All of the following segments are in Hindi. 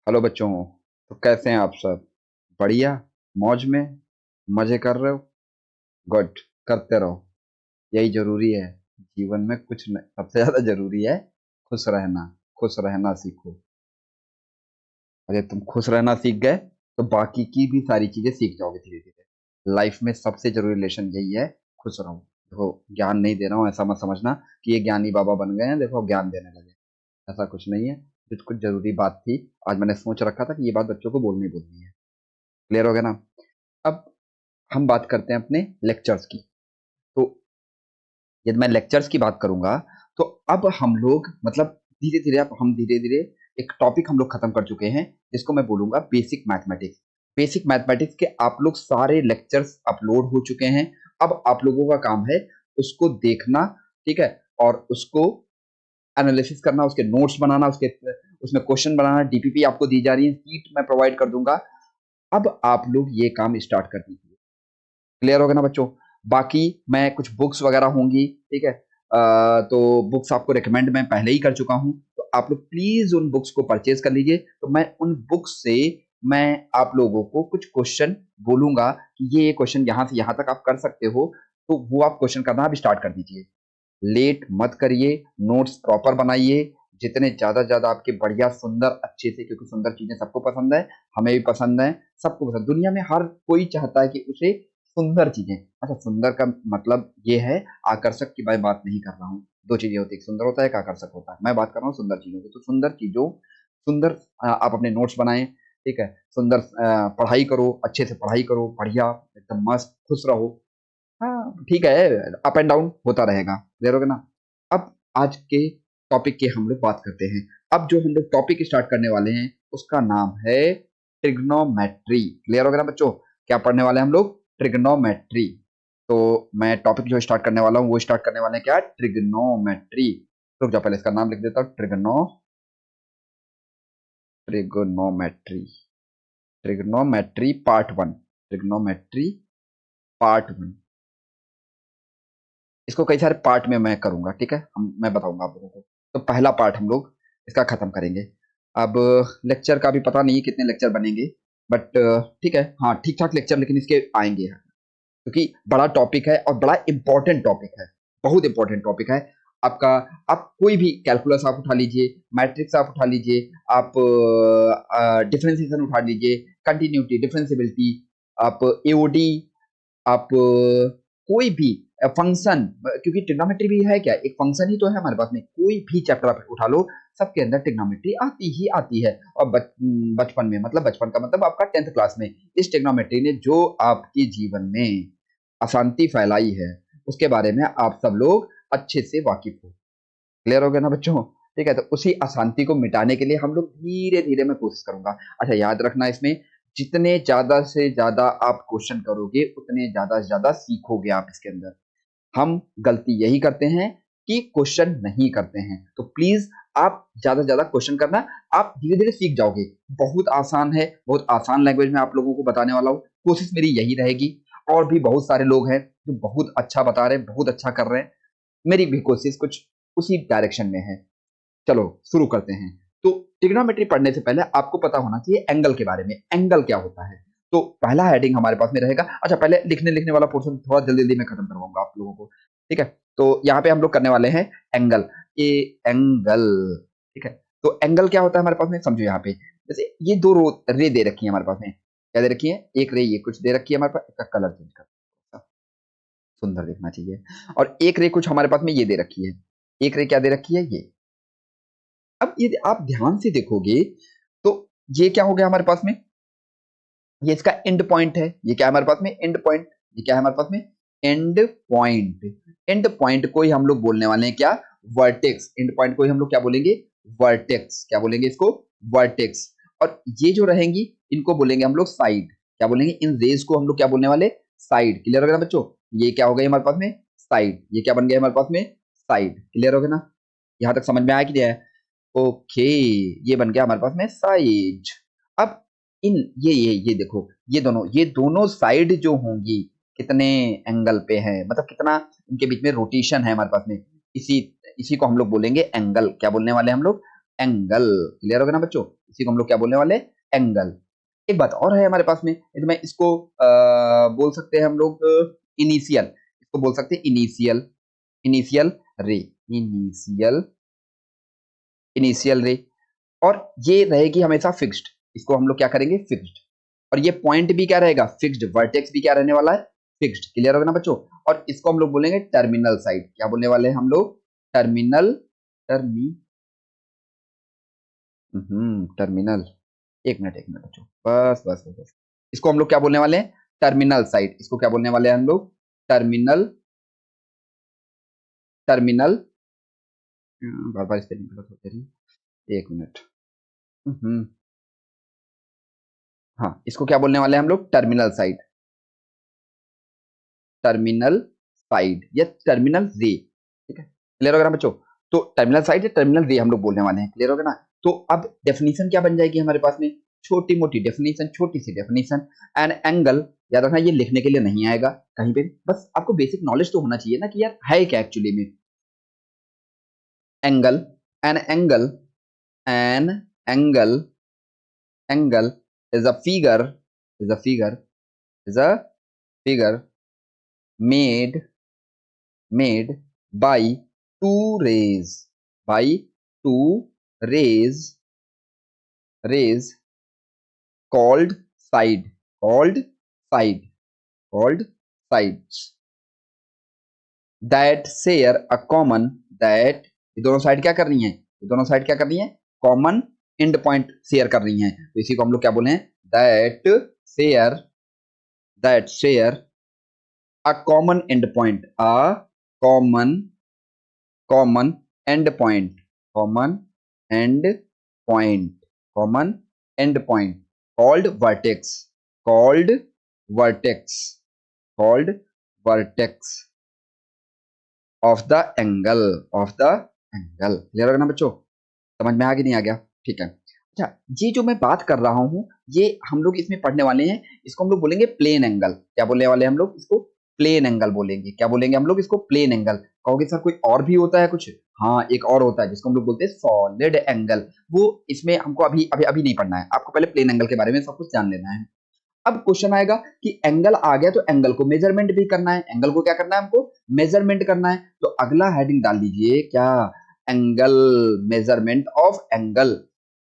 हेलो बच्चों। तो कैसे हैं आप सब? बढ़िया? मौज में? मजे कर रहे हो? गुड। करते रहो। यही जरूरी है। जीवन में कुछ नहीं, सबसे ज्यादा जरूरी है खुश रहना। खुश रहना सीखो। अगर तुम खुश रहना सीख गए तो बाकी की भी सारी चीजें सीख जाओगे धीरे धीरे। लाइफ में सबसे जरूरी लेसन यही है, खुश रहो। देखो, ज्ञान नहीं दे रहा हूँ, ऐसा मत समझना कि ये ज्ञानी बाबा बन गए हैं, देखो ज्ञान देने लगे। ऐसा कुछ नहीं है। जो कुछ जरूरी बात थी, आज मैंने सोच रखा था कि ये बात बच्चों को बोलनी ही बोलनी है। क्लियर हो गया ना? अब हम बात करते हैं अपने लेक्चर्स की। तो यदि मैं लेक्चर्स की बात करूंगा, तो अब हम लोग मतलब धीरे धीरे, अब हम धीरे धीरे एक टॉपिक हम लोग खत्म कर चुके हैं, जिसको मैं बोलूंगा बेसिक मैथमेटिक्स। बेसिक मैथमेटिक्स के आप लोग सारे लेक्चर्स अपलोड हो चुके हैं। अब आप लोगों का काम है उसको देखना, ठीक है, और उसको एनालिसिस करना, उसके नोट्स बनाना, उसके उसमें क्वेश्चन बनाना। डीपीपी आपको दी जा रही है, सीट मैं प्रोवाइड कर दूंगा। अब आप लोग ये काम स्टार्ट कर दीजिए। क्लियर हो गया ना बच्चों? बाकी मैं कुछ बुक्स वगैरह होंगी, ठीक है, तो बुक्स आपको रिकमेंड मैं पहले ही कर चुका हूं, तो आप लोग प्लीज उन बुक्स को परचेज कर लीजिए। तो मैं उन बुक्स से मैं आप लोगों को कुछ क्वेश्चन बोलूंगा कि ये क्वेश्चन यहां से यहां तक आप कर सकते हो, तो वो आप क्वेश्चन करना अब स्टार्ट कर दीजिए। लेट मत करिए। नोट्स प्रॉपर बनाइए। जितने ज्यादा आपके बढ़िया सुंदर अच्छे से, क्योंकि सुंदर चीजें सबको पसंद है, हमें भी पसंद है, सबको पसंद। दुनिया में हर कोई चाहता है कि उसे सुंदर चीजें। अच्छा, सुंदर का मतलब ये है, आकर्षक की मैं बात नहीं कर रहा हूँ। दो चीजें होती है, एक सुंदर होता है, एक आकर्षक होता है। मैं बात कर रहा हूँ सुंदर चीजों की। तो सुंदर चीजों, सुंदर आप अपने नोट्स बनाएं, ठीक है। सुंदर पढ़ाई करो, अच्छे से पढ़ाई करो, बढ़िया एकदम मस्त खुश रहो। हाँ ठीक है, अप एंड डाउन होता रहेगा। क्लियर हो गया ना? अब आज के टॉपिक की हम लोग बात करते हैं। अब जो हम लोग टॉपिक स्टार्ट करने वाले हैं उसका नाम है ट्रिग्नोमेट्री। क्लियर हो गया ना बच्चों? क्या पढ़ने वाले हैं हम लोग? ट्रिग्नोमेट्री। तो मैं टॉपिक जो स्टार्ट करने वाला हूँ वो स्टार्ट करने वाले हैं क्या? ट्रिग्नोमेट्री। रुक जाओ, पहले इसका नाम लिख देता हूँ। Trigonometry. Trigonometry part one. Trigonometry part one. इसको कई सारे पार्ट में मैं करूंगा, ठीक है, मैं बताऊंगा आप लोगों को। तो पहला पार्ट हम लोग इसका खत्म करेंगे। अब लेक्चर का भी पता नहीं कितने लेक्चर बनेंगे, बट ठीक है, हाँ ठीक ठाक लेक्चर लेकिन इसके आएंगे, क्योंकि बड़ा टॉपिक है और बड़ा इंपॉर्टेंट टॉपिक है। बहुत इंपॉर्टेंट टॉपिक है आपका। आप कोई भी कैलकुलस आप उठा लीजिए, मैट्रिक्स आप उठा लीजिए, आप डिफरेंशिएशन उठा लीजिए, कंटिन्यूटी, डिफरेंशियबिलिटी, आप एओडी, आप कोई भी फंक्शन, क्योंकि ट्रिग्नोमेट्री भी है क्या, एक फंक्शन ही तो है हमारे पास में। कोई भी चैप्टर आप उठा लो, सबके अंदर ट्रिग्नोमेट्री आती ही आती है। और बचपन में, मतलब बचपन का मतलब आपका 10th क्लास में, इस ट्रिग्नोमेट्री ने जो आपके जीवन में अशांति फैलाई है उसके बारे में आप सब लोग अच्छे से वाकिफ हो। क्लियर हो गया ना बच्चों? ठीक है, तो उसी अशांति को मिटाने के लिए हम लोग धीरे धीरे मैं कोशिश करूंगा। अच्छा, याद रखना इसमें, जितने ज्यादा से ज्यादा आप क्वेश्चन करोगे उतने ज्यादा से ज्यादा सीखोगे आप इसके अंदर। हम गलती यही करते हैं कि क्वेश्चन नहीं करते हैं। तो प्लीज आप ज्यादा से ज्यादा क्वेश्चन करना, आप धीरे धीरे सीख जाओगे। बहुत आसान है, बहुत आसान लैंग्वेज में आप लोगों को बताने वाला हूँ। कोशिश मेरी यही रहेगी। और भी बहुत सारे लोग हैं जो बहुत अच्छा बता रहे हैं, बहुत अच्छा कर रहे हैं। मेरी भी कोशिश कुछ उसी डायरेक्शन में है। चलो शुरू करते हैं। तो ट्रिग्नोमेट्री पढ़ने से पहले आपको पता होना चाहिए एंगल के बारे में। एंगल क्या होता है? तो पहला हेडिंग हमारे पास में रहेगा। अच्छा, पहले लिखने लिखने वाला पोर्शन थोड़ा जल्दी जल्दी मैं खत्म करवाऊंगा आप लोगों को, ठीक है। तो यहाँ पे हम लोग करने वाले हैं एंगल। ए एंगल, ठीक है। तो एंगल क्या होता है हमारे पास में, समझो। यहाँ पे जैसे ये दो रे दे रखी है हमारे पास में। क्या दे रखी है? एक रे ये कुछ दे रखी है हमारे पास, इसका कलर चेंज कर, सुंदर दिखना चाहिए। और एक रे कुछ हमारे पास में ये दे रखी है। एक रे क्या दे रखी है? ये। अब यदि आप ध्यान से देखोगे तो ये क्या हो गया हमारे पास में? ये इसका एंड पॉइंट है। ये क्या है हमारे पास में? And point. ये क्या है हमारे पास में? And point. एंड पॉइंट को ही हम लोग बोलने वाले हैं क्या? वर्टेक्स। एंड पॉइंट को ही हम लोग क्या बोलेंगे? वर्टेक्स। क्या बोलेंगे इसको? वर्टेक्स। और ये जो रहेंगी इनको बोलेंगे हम लोग साइड। क्या बोलेंगे? इन रेज को हम लोग क्या बोलने वाले? साइड। क्लियर हो गया ना बच्चों? ये क्या हो गया हमारे पास में? साइड। ये क्या बन गया हमारे पास में? साइड। क्लियर हो गया ना? यहां तक समझ में आया कि नहीं आया? ओके, ये बन गया हमारे पास में साइज। अब इन ये देखो, ये दोनों साइड जो होंगी, कितने एंगल पे हैं, मतलब कितना इनके बीच में रोटेशन है हमारे पास में, इसी इसी को हम लोग बोलेंगे एंगल। क्या बोलने वाले हैं हम लोग? एंगल। क्लियर हो गया ना बच्चों? इसी को हम लोग क्या बोलने वाले? एंगल। एक बात और है हमारे पास में, यदि मैं इसको बोल सकते हैं हम लोग इनिशियल, इसको बोल सकते हैं इनिशियल, इनिशियल रे, इनिशियल, इनिशियल रे। और ये रहेगी हमेशा फिक्स्ड, इसको हम लोग क्या करेंगे? फिक्स्ड। और ये पॉइंट भी क्या रहेगा? फिक्स्ड। वर्टेक्स भी क्या रहने वाला है? फिक्स्ड। क्लियर होगा ना बच्चों? और इसको हम लोग बोलेंगे टर्मिनल साइड। क्या बोलने वाले हैं हम लोग? टर्मिनल, टर्मी, टर्मिनल। एक मिनट बच्चों, बस। इसको हम लोग क्या बोलने वाले हैं? Terminal side. इसको क्या बोलने वाले हैं हम लोग? Terminal, terminal. बार बार स्पेलिंग गलत होती रही, एक मिनट। हम्म, हाँ, इसको क्या बोलने वाले हैं हम लोग? टर्मिनल साइड, टर्मिनल साइड या टर्मिनल रे। ठीक है, क्लियर होगा ना बच्चों? तो टर्मिनल साइड या टर्मिनल रे हम लोग बोलने वाले हैं। क्लियर होगा ना? तो अब डेफिनेशन क्या बन जाएगी हमारे पास में? छोटी मोटी डेफिनेशन, छोटी सी डेफिनेशन। एन एंगल, याद रखना ये लिखने के लिए नहीं आएगा कहीं पे, बस आपको बेसिक नॉलेज तो होना चाहिए ना कि यार है क्या एक्चुअली में angle. An angle, an angle, angle is a figure, is a figure, is a figure made, made by two rays, by two rays, rays called side, called side, called sides that share a common, that ये दोनों साइड क्या कर रही हैं? ये दोनों साइड क्या कर रही हैं? कॉमन एंड पॉइंट शेयर कर रही हैं। तो इसी को हम लोग क्या बोले हैं? That share, that share a common end point, a common, common end point, common end point, common end point called vertex, called vertex, called vertex of the angle, of the angle। Clear होगा ना बच्चों? समझ में आ गया नहीं आ गया? ठीक है। अच्छा, ये जो मैं बात कर रहा हूँ, ये हम लोग इसमें पढ़ने वाले हैं, इसको हम लोग बोलेंगे प्लेन एंगल। क्या बोलने वाले हैं हम लोग? इसको प्लेन एंगल बोलेंगे। क्या बोलेंगे हम लोग? इसको प्लेन एंगल। कहोगे सर कोई और भी होता है कुछ? हाँ, एक और होता है जिसको हम लोग बोलते हैं सॉलिड एंगल। वो इसमें हमको अभी अभी अभी नहीं पढ़ना है, आपको पहले प्लेन एंगल के बारे में सब कुछ जान लेना है। अब क्वेश्चन आएगा कि एंगल आ गया तो एंगल को मेजरमेंट भी करना है। एंगल को क्या करना है? हमको मेजरमेंट करना है। तो अगला हेडिंग डाल दीजिए क्या? एंगल, मेजरमेंट ऑफ एंगल,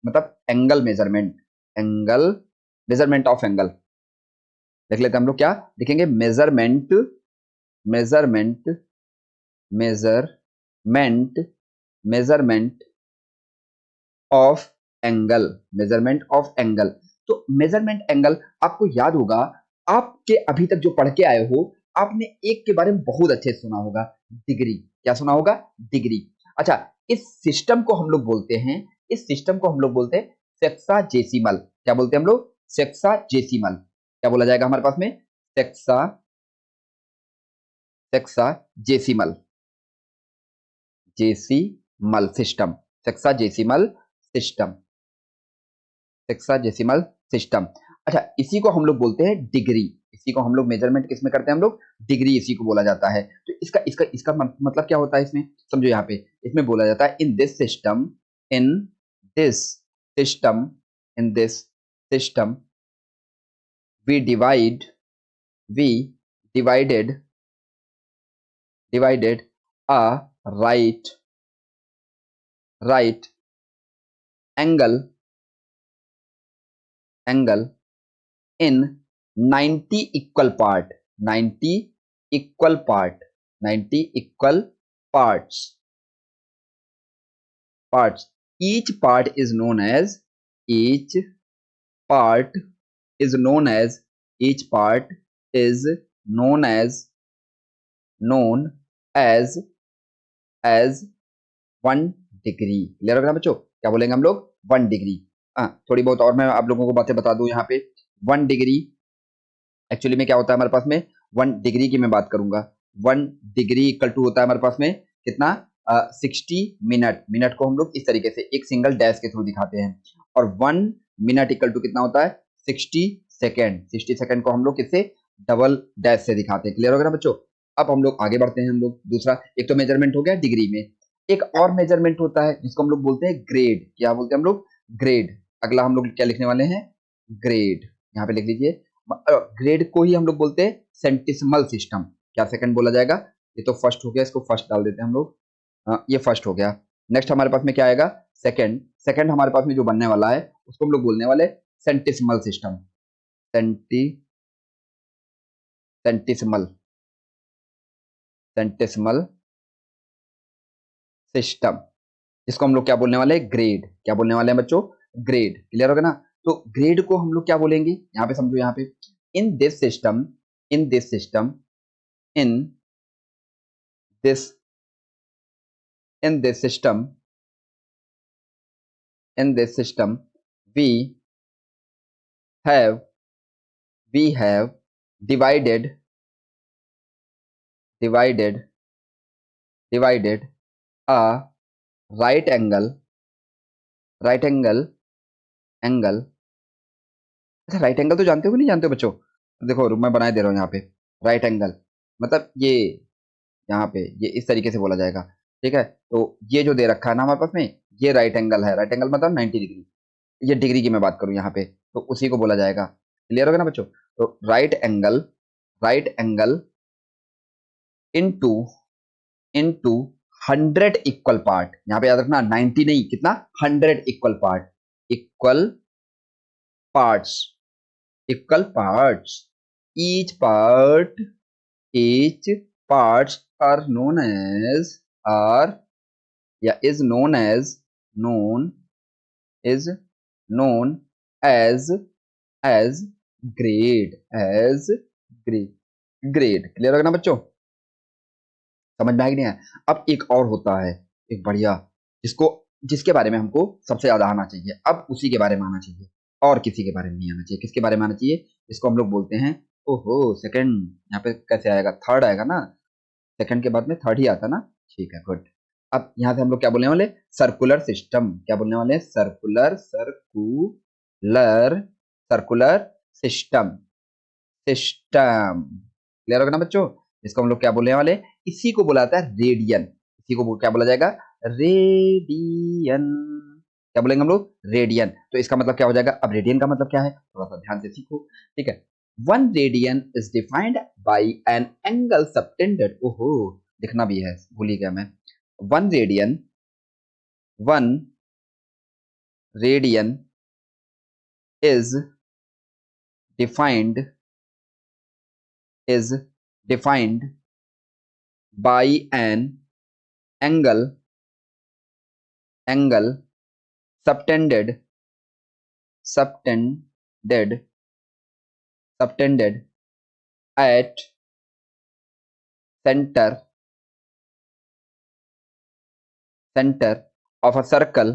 मतलब angle measurement, angle measurement of angle. देख लेते हैं हम लोग क्या लिखेंगे? Measurement, measurement, measurement, measurement of angle, measurement of angle. तो मेजरमेंट एंगल आपको याद होगा, आपके अभी तक जो पढ़ के आए हो, आपने एक के बारे में बहुत अच्छे से सुना होगा, डिग्री। क्या सुना होगा? डिग्री। अच्छा, इस सिस्टम को हम लोग बोलते हैं, इस सिस्टम को हम लोग बोलते हैं सेक्साजेसिमल। क्या बोलते हैं हम लोग? सेक्साजेसिमल। क्या बोला जाएगा हमारे पास में? सेक्सा, सेक्साजेसिमल, जेसिमल system, sexagesimal system, hexadecimal system. अच्छा, इसी को हम लोग बोलते हैं डिग्री। इसी को हम लोग मेजरमेंट किस में करते हैं हम लोग? डिग्री, इसी को बोला जाता है। तो इसका इसका इसका मतलब क्या होता है इसमें? समझो यहाँ पे, इसमें बोला जाता है in this system, in this system, in this system we divide, we divided, divided a right, right angle, angle in 90 equal part, 90 equal part, 90 equal parts, parts. Each part is known as, each part is known as, each part is known as, known as 1 degree. Clear होगा ना बच्चों? क्या बोलेंगे हम लोग? 1 डिग्री। थोड़ी बहुत और मैं आप लोगों को बातें बता दूं यहाँ पे। 1 डिग्री एक्चुअली में क्या होता है हमारे पास में? 1 डिग्री की मैं बात करूंगा। 1 डिग्री इक्वल टू होता है हमारे पास में कितना? 60 मिनट। मिनट को हम लोग इस तरीके से एक सिंगल डैश के थ्रू दिखाते हैं। और 1 मिनट इक्वल टू कितना होता है? 60 सेकेंड। 60 सेकेंड को हम लोग किससे? डबल डैश से दिखाते हैं। क्लियर हो गया ना बच्चों? अब हम लोग आगे बढ़ते हैं। हम लोग दूसरा, एक तो मेजरमेंट हो गया डिग्री में, एक और मेजरमेंट होता है जिसको हम लोग बोलते हैं ग्रेड। क्या बोलते हैं हम लोग? ग्रेड। अगला हम लोग क्या लिखने वाले हैं? ग्रेड। यहाँ पे लिख लीजिए। ग्रेड को ही हम लोग बोलते हैं सेंटिसिमल सिस्टम। क्या सेकंड बोला जाएगा? ये तो फर्स्ट हो गया, इसको फर्स्ट डाल देते हैं हम लोग। ये फर्स्ट हो गया। नेक्स्ट हमारे पास में क्या आएगा? सेकंड। सेकंड हमारे पास में जो बनने वाला है उसको हम लोग बोलने वाले सेंटिसिमल सिस्टम। सेंटी सेंटिसिमल सेंटिसिमल सिस्टम, जिसको हम लोग क्या बोलने वाले हैं? ग्रेड। क्या बोलने वाले हैं बच्चों? ग्रेड। क्लियर हो गया ना? तो ग्रेड को हम लोग क्या बोलेंगे? यहाँ पे समझो, यहाँ पे in this system, in this system, in this in this system, in this system we have we have divided divided divided a right angle। अच्छा, राइट एंगल तो जानते हो कि नहीं जानते हो बच्चों? देखो मैं बनाए दे रहा हूँ यहाँ पे। राइट एंगल मतलब ये, यहाँ पे ये इस तरीके से बोला जाएगा। ठीक है, तो ये जो दे रखा है ना हमारे पास में, ये राइट एंगल है। राइट एंगल मतलब 90 डिग्री। ये डिग्री की मैं बात करूँ यहाँ पे, तो उसी को बोला जाएगा। क्लियर हो गया ना बच्चों? तो right angle into into 100 equal part. यहाँ पे याद रखना 90 नहीं, कितना? 100 equal part. Equal parts equal parts each part each parts are known as are या known is known as as grade। Clear होगा ना बच्चों? समझ में आ गया नहीं है? अब एक और होता है, एक बढ़िया, जिसको जिसके बारे में हमको सबसे ज्यादा आना चाहिए। अब उसी के बारे में आना चाहिए और किसी के बारे में नहीं आना चाहिए। किसके बारे में आना चाहिए? इसको हम लोग बोलते हैं, ओहो सेकंड। यहाँ पे कैसे आएगा? थर्ड आएगा ना? सेकंड के बाद में थर्ड ही आता ना? ठीक है, गुड। अब यहाँ से हम लोग क्या बोलने वाले? Circular system. क्या बोलने वाले? Circular system. क्लियर होगा ना बच्चों? इसको हम लोग क्या बोलने वाले? इसी को बोला जाता है रेडियन। इसी को क्या बोला जाएगा? रेडियन। क्या बोलेंगे हम लोग? रेडियन। तो इसका मतलब क्या हो जाएगा? अब रेडियन का मतलब क्या है, थोड़ा सा ध्यान से सीखो। ठीक है, 1 radian is defined by an angle subtended. ओहो, लिखना भी है, भूल ही गया मैं। 1 radian 1 radian is defined is defined by an angle subtended subtended subtended at center of a circle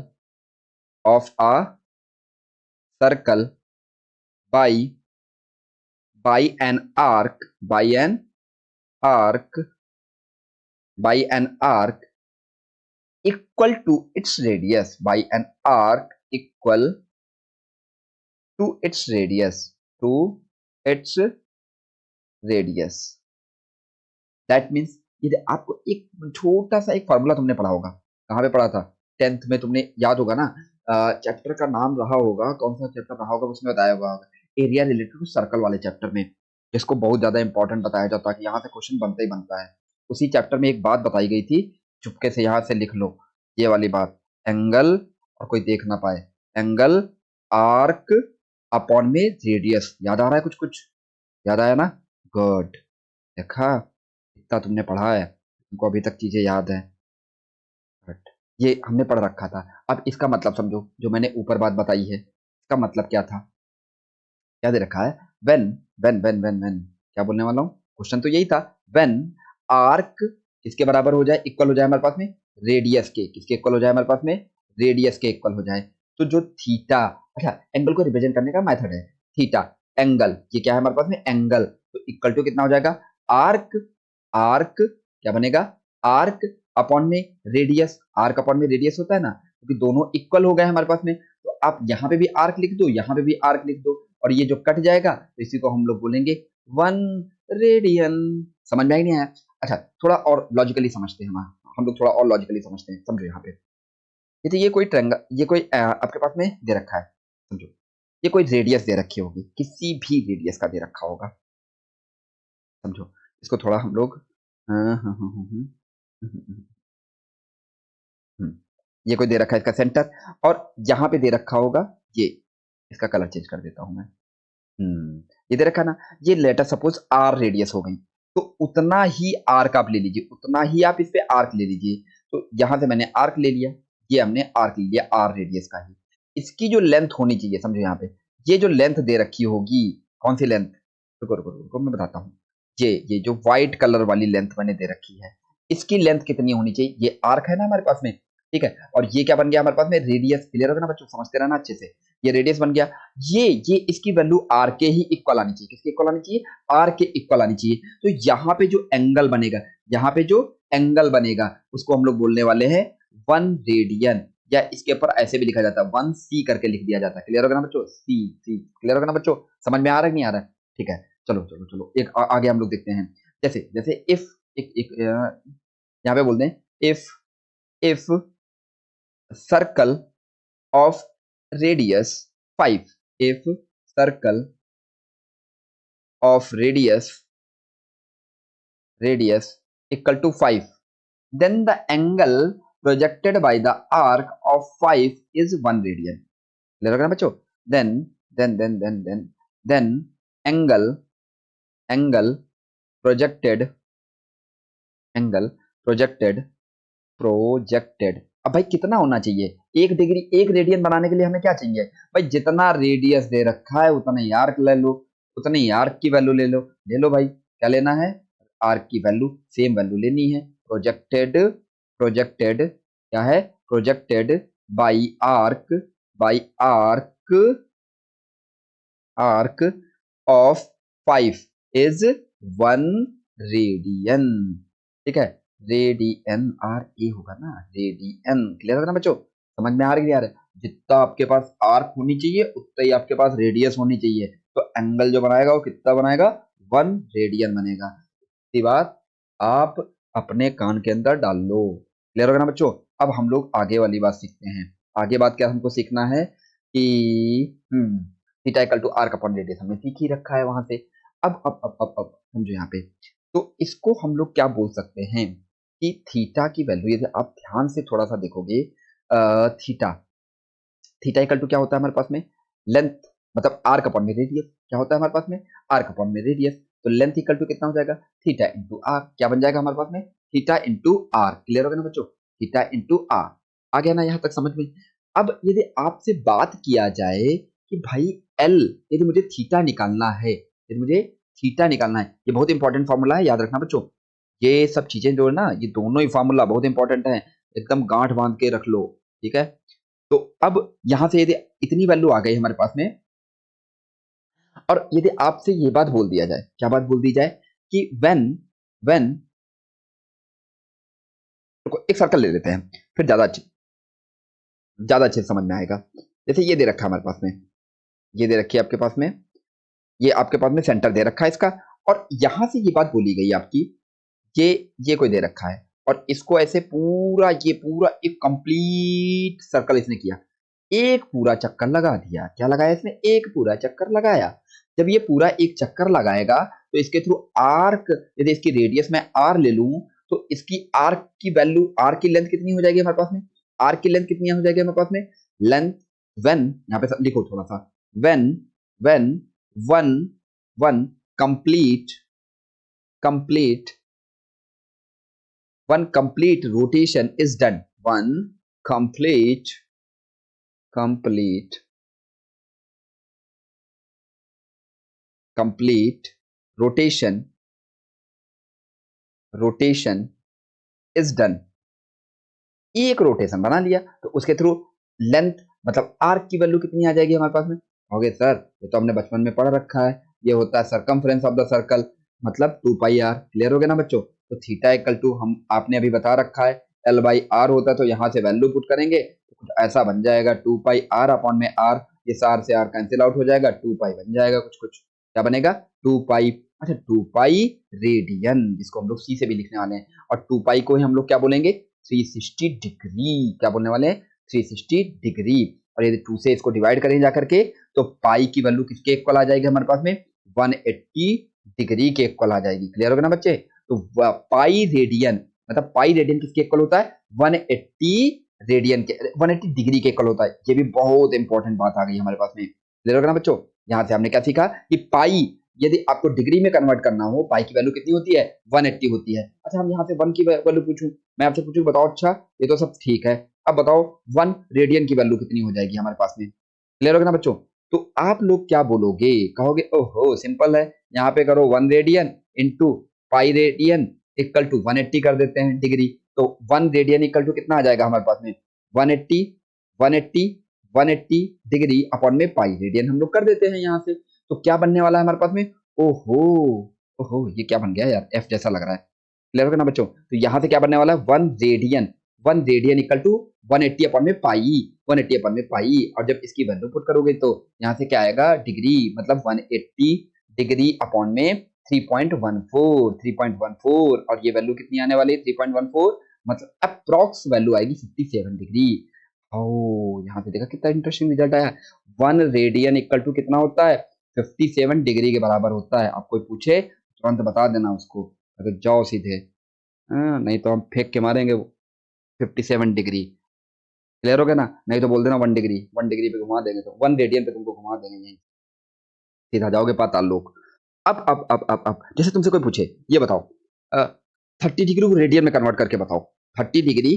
by an arc arc by an arc equal to its radius by an arc equal to its radius। That means ये आपको एक छोटा सा एक फॉर्मूला तुमने पढ़ा होगा। कहाँ पे पढ़ा था? 10th में। तुमने याद होगा ना? चैप्टर का नाम रहा होगा, कौन सा चैप्टर रहा होगा, उसमें बताया होगा एरिया रिलेटेड टू सर्कल वाले चैप्टर में, जिसको बहुत ज्यादा इंपॉर्टेंट बताया जाता है कि यहाँ से क्वेश्चन बनता ही बनता है। उसी चैप्टर में एक बात बताई गई थी, चुपके से यहाँ से लिख लो ये वाली बात। एंगल, और कोई देख ना पाए, एंगल आर्क अपॉन में रेडियस। याद आ रहा है? कुछ कुछ याद आया ना? गुड। देखा, इतना तुमने पढ़ा है, तुमको अभी तक चीजें याद है। बट ये हमने पढ़ रखा था। अब इसका मतलब समझो, जो मैंने ऊपर बात बताई है, इसका मतलब क्या था? क्या दे रखा है? वेन वेन क्या बोलने वाला हूँ? क्वेश्चन तो यही था। वेन आर्क किसके बराबर हो जाए, इक्वल हो जाए हमारे पास में? रेडियस के। किसके इक्वल हो जाए हमारे पास में? रेडियस के इक्वल हो जाए। तो जो थीटा, अच्छा एंगल को रिप्रेजेंट करने का मेथड है थीटा। एंगल, ये क्या है हमारे पास में? एंगल। तो इक्वल टू कितना हो जाएगा? आर्क आर्क क्या बनेगा? आर्क अपॉन में रेडियस। आर्क अपॉन में रेडियस होता है ना, क्योंकि दोनों इक्वल हो गए हमारे पास में। तो आप यहाँ पे भी आर्क लिख दो, यहाँ पे भी आर्क लिख दो, और ये जो कट जाएगा तो इसी को हम लोग बोलेंगे 1 रेडियन। समझ में आई नहीं आया? अच्छा, थोड़ा और लॉजिकली समझते हैं हम लोग थोड़ा और लॉजिकली समझते हैं, समझो यहाँ पे। ये कोई ट्रायंगल, ये कोई आपके पास में दे रखा है, समझो ये कोई रेडियस दे रखी होगी, किसी भी रेडियस का दे रखा होगा, समझो इसको थोड़ा हम लोग ये कोई दे रखा है इसका सेंटर, और यहाँ पे दे रखा होगा ये, इसका कलर चेंज कर देता हूं मैं। ये दे रखा ना, ये लेटर सपोज आर रेडियस हो गई, तो उतना ही आर्क आप ले लीजिए, उतना ही आप इस पे आर्क ले लीजिए। तो यहां से मैंने आर्क ले लिया, ये हमने आर्क ले लिया आर रेडियस का ही। इसकी जो लेंथ होनी चाहिए, समझो यहाँ पे ये जो लेंथ दे रखी होगी, कौन सी लेंथ, रुको रुको रुको मैं बताता हूँ। ये जो व्हाइट कलर वाली लेंथ मैंने दे रखी है, इसकी लेंथ कितनी होनी चाहिए, ये आर्क है ना हमारे पास में, ठीक है, और ये क्या बन गया हमारे पास में, रेडियस। क्लियर होगा ना बच्चों, समझते रहना अच्छे से, ये रेडियस बन गया। ये इसकी वैल्यू आर के ही इक्वल आनी चाहिए, किसके इक्वल आनी चाहिए, आर के इक्वल आनी चाहिए। तो यहाँ पे जो एंगल बनेगा, यहाँ पे जो एंगल बनेगा उसको हम लोग बोलने वाले हैं 1 रेडियन, या इसके ऊपर ऐसे भी लिखा जाता है 1 सी करके लिख दिया जाता है। क्लियर होगा ना बच्चों, सी सी, क्लियर होगा ना बच्चों, समझ में आ रहा है नहीं आ रहा है, ठीक है। चलो चलो चलो एक आगे हम लोग देखते हैं, जैसे जैसे इफ एक यहाँ पे बोलते हैं if circle of radius 5, if circle of radius equal to 5, then the angle projected by the arc of 5 is 1 radian. clear होगा ना बच्चों, then angle projected प्रोजेक्टेड, अब भाई कितना होना चाहिए, 1 डिग्री 1 रेडियन बनाने के लिए हमें क्या चाहिए भाई, जितना रेडियस दे रखा है उतना ही आर्क ले लो, उतनी ही आर्क की वैल्यू ले लो भाई, क्या लेना है, आर्क की वैल्यू, सेम वैल्यू लेनी है। प्रोजेक्टेड क्या है, projected by arc of 5 is 1 radian, ठीक है, रेडियन आर ए होगा ना, रेडियन। क्लियर होगा ना बच्चों, समझ में आ रही है यार, जितना आपके पास आर्क होनी चाहिए उतना ही आपके पास रेडियस होनी चाहिए, तो एंगल जो बनाएगा वो कितना बनाएगा, 1 रेडियन बनेगा। इसी बात आप अपने कान के अंदर डाल लो। क्लियर होगा ना बच्चों, अब हम लोग आगे वाली बात सीखते हैं। आगे बात क्या हमको सीखना है कि theta equal to arc upon radius हमने सीख ही रखा है वहां से। अब समझो यहाँ पे, तो इसको हम लोग क्या बोल सकते हैं कि थीटा की वैल्यू, यदि आप ध्यान से थोड़ा सा देखोगे, थीटा थीटा इक्वल टू क्या होता है हमारे पास में, लेंथ, मतलब आर्क अपॉन में रेडियस, क्या होता है हमारे पास में, आर्क अपॉन में रेडियस, तो लेंथ इक्वल टू कितना हो जाएगा, थीटा इंटू आर, क्या बन जाएगा हमारे पास में, थीटा इंटू आर। क्लियर हो गया ना बच्चों, थीटा इंटू आर, आ गया ना यहाँ तक समझ में। अब यदि आपसे बात किया जाए कि भाई एल, यदि मुझे थीटा निकालना है, यदि मुझे थीटा निकालना है, ये बहुत इंपॉर्टेंट फॉर्मूला है, याद रखना बच्चों, ये सब चीजें जो है ना, ये दोनों ही फॉर्मूला बहुत इंपॉर्टेंट है, एकदम गांठ बांध के रख लो, ठीक है। तो अब यहां से यदि इतनी वैल्यू आ गई हमारे पास में, और यदि आपसे ये बात बोल दिया जाए, क्या बात बोल दी जाए कि व्हेन एक सर्कल ले लेते हैं, फिर ज्यादा अच्छे से समझ में आएगा। जैसे ये दे रखा है हमारे पास में, ये दे रखी है आपके पास में, ये आपके पास में सेंटर दे रखा है इसका, और यहां से ये बात बोली गई आपकी, ये कोई दे रखा है, और इसको ऐसे पूरा, ये पूरा एक कंप्लीट सर्कल इसने किया, एक पूरा चक्कर लगा दिया। क्या लगाया इसने, एक पूरा चक्कर लगाया। जब ये पूरा एक चक्कर लगाएगा तो इसके थ्रू आर्क, यदि इसकी रेडियस मैं आर ले लूं, तो इसकी आर्क की वैल्यू, आर्क की लेंथ कितनी हो जाएगी हमारे पास में, आर्क की लेंथ कितनी हो जाएगी हमारे पास में, लेंथ व्हेन, यहाँ पे लिखो थोड़ा सा, when when one one complete one complete rotation is done, one complete rotation is done, एक रोटेशन बना लिया, तो उसके थ्रू लेंथ, मतलब आर्क की वैल्यू कितनी आ जाएगी हमारे पास में, ओके सर ये तो हमने बचपन में पढ़ रखा है, ये होता है सरकमफ्रेंस ऑफ द सर्कल, मतलब 2 पाई आर। क्लियर हो गया ना बच्चों, तो थीटा इक्वल टू, हम आपने अभी बता रखा है एल बाई आर होता है, तो यहाँ से वैल्यू पुट करेंगे तो कुछ ऐसा बन जाएगा 2 पाई आर अपॉन में आर, ये आर से आर कैंसिल आउट हो जाएगा, 2 पाई बन जाएगा, कुछ क्या बनेगा, 2 पाई, अच्छा 2 पाई रेडियन, जिसको हम लोग सी से भी लिखने वाले हैं, और 2 पाई को ही हम लोग क्या बोलेंगे, 360 डिग्री। क्या बोलने वाले हैं? 360 डिग्री। और यदि 2 से इसको डिवाइड करें जाकर के तो पाई की वैल्यू किसके इक्वल आ जाएगी हमारे पास में? 180 डिग्री के इक्वल आ जाएगी। क्लियर होगा ना बच्चे? तो पाई रेडियन, मतलब पाई रेडियन किसके इक्वल होता है? 180 रेडियन के, 180 डिग्री के इक्वल होता है। ये भी बहुत इंपॉर्टेंट बात आ गई हमारे पास में। क्लियर होगा ना बच्चों? यहाँ से हमने क्या सीखा कि पाई यदि आपको डिग्री में कन्वर्ट करना हो, पाई की वैल्यू कितनी होती है? 180 होती है। अच्छा, हम यहाँ से 1 की वैल्यू पूछूं, मैं आपसे पूछूं, बताओ। अच्छा, ये तो सब ठीक है, अब बताओ 1 रेडियन की वैल्यू कितनी हो जाएगी हमारे पास में? क्लियर होगा ना बच्चों? तो आप लोग क्या बोलोगे? कहोगे ओहो सिंपल है, यहाँ पे करो 1 radian into pi radian equal to 180 कर देते हैं डिग्री। तो 1 रेडियन इक्वल टू कितना आ जाएगा हमारे पास में? 180 180 180 डिग्री अपॉन में पाई रेडियन हम लोग कर देते हैं यहाँ से। तो क्या बनने वाला है हमारे पास में? ओहो, ओहो, ये क्या बन गया यार? एफ जैसा लग रहा है। क्लियर होगा ना बच्चों? तो यहाँ से क्या बनने वाला है? 1 रेडियन इक्वल टू 180 अपॉन में पाई, 180 अपॉन में पाई। और जब इसकी वैल्यू पुट करोगे तो यहाँ से क्या आएगा? डिग्री, मतलब 180 डिग्री अपॉन में 3.14 और ये वैल्यू कितनी आने वाली है? 3.14, मतलब अप्रॉक्स वैल्यू आएगी 57 डिग्री। ओ, यहाँ पे देखा कितना इंटरेस्टिंग रिजल्ट आया। 1 रेडियन इक्वल टू कितना होता है? 57 डिग्री के बराबर होता है। आप कोई पूछे तुरंत बता देना उसको, अगर जाओ सीधे। नहीं तो हम फेंक के मारेंगे 57 डिग्री। क्लियर हो गया ना? नहीं तो बोल देना 1 डिग्री, 1 डिग्री पे घुमा देंगे, तो 1 रेडियन पे तुमको घुमा देंगे, यहीं सीधा जाओगे पाताल लोक। अब जैसे तुमसे कोई पूछे, ये बताओ 30 डिग्री को रेडियन में कन्वर्ट करके बताओ। 30 degree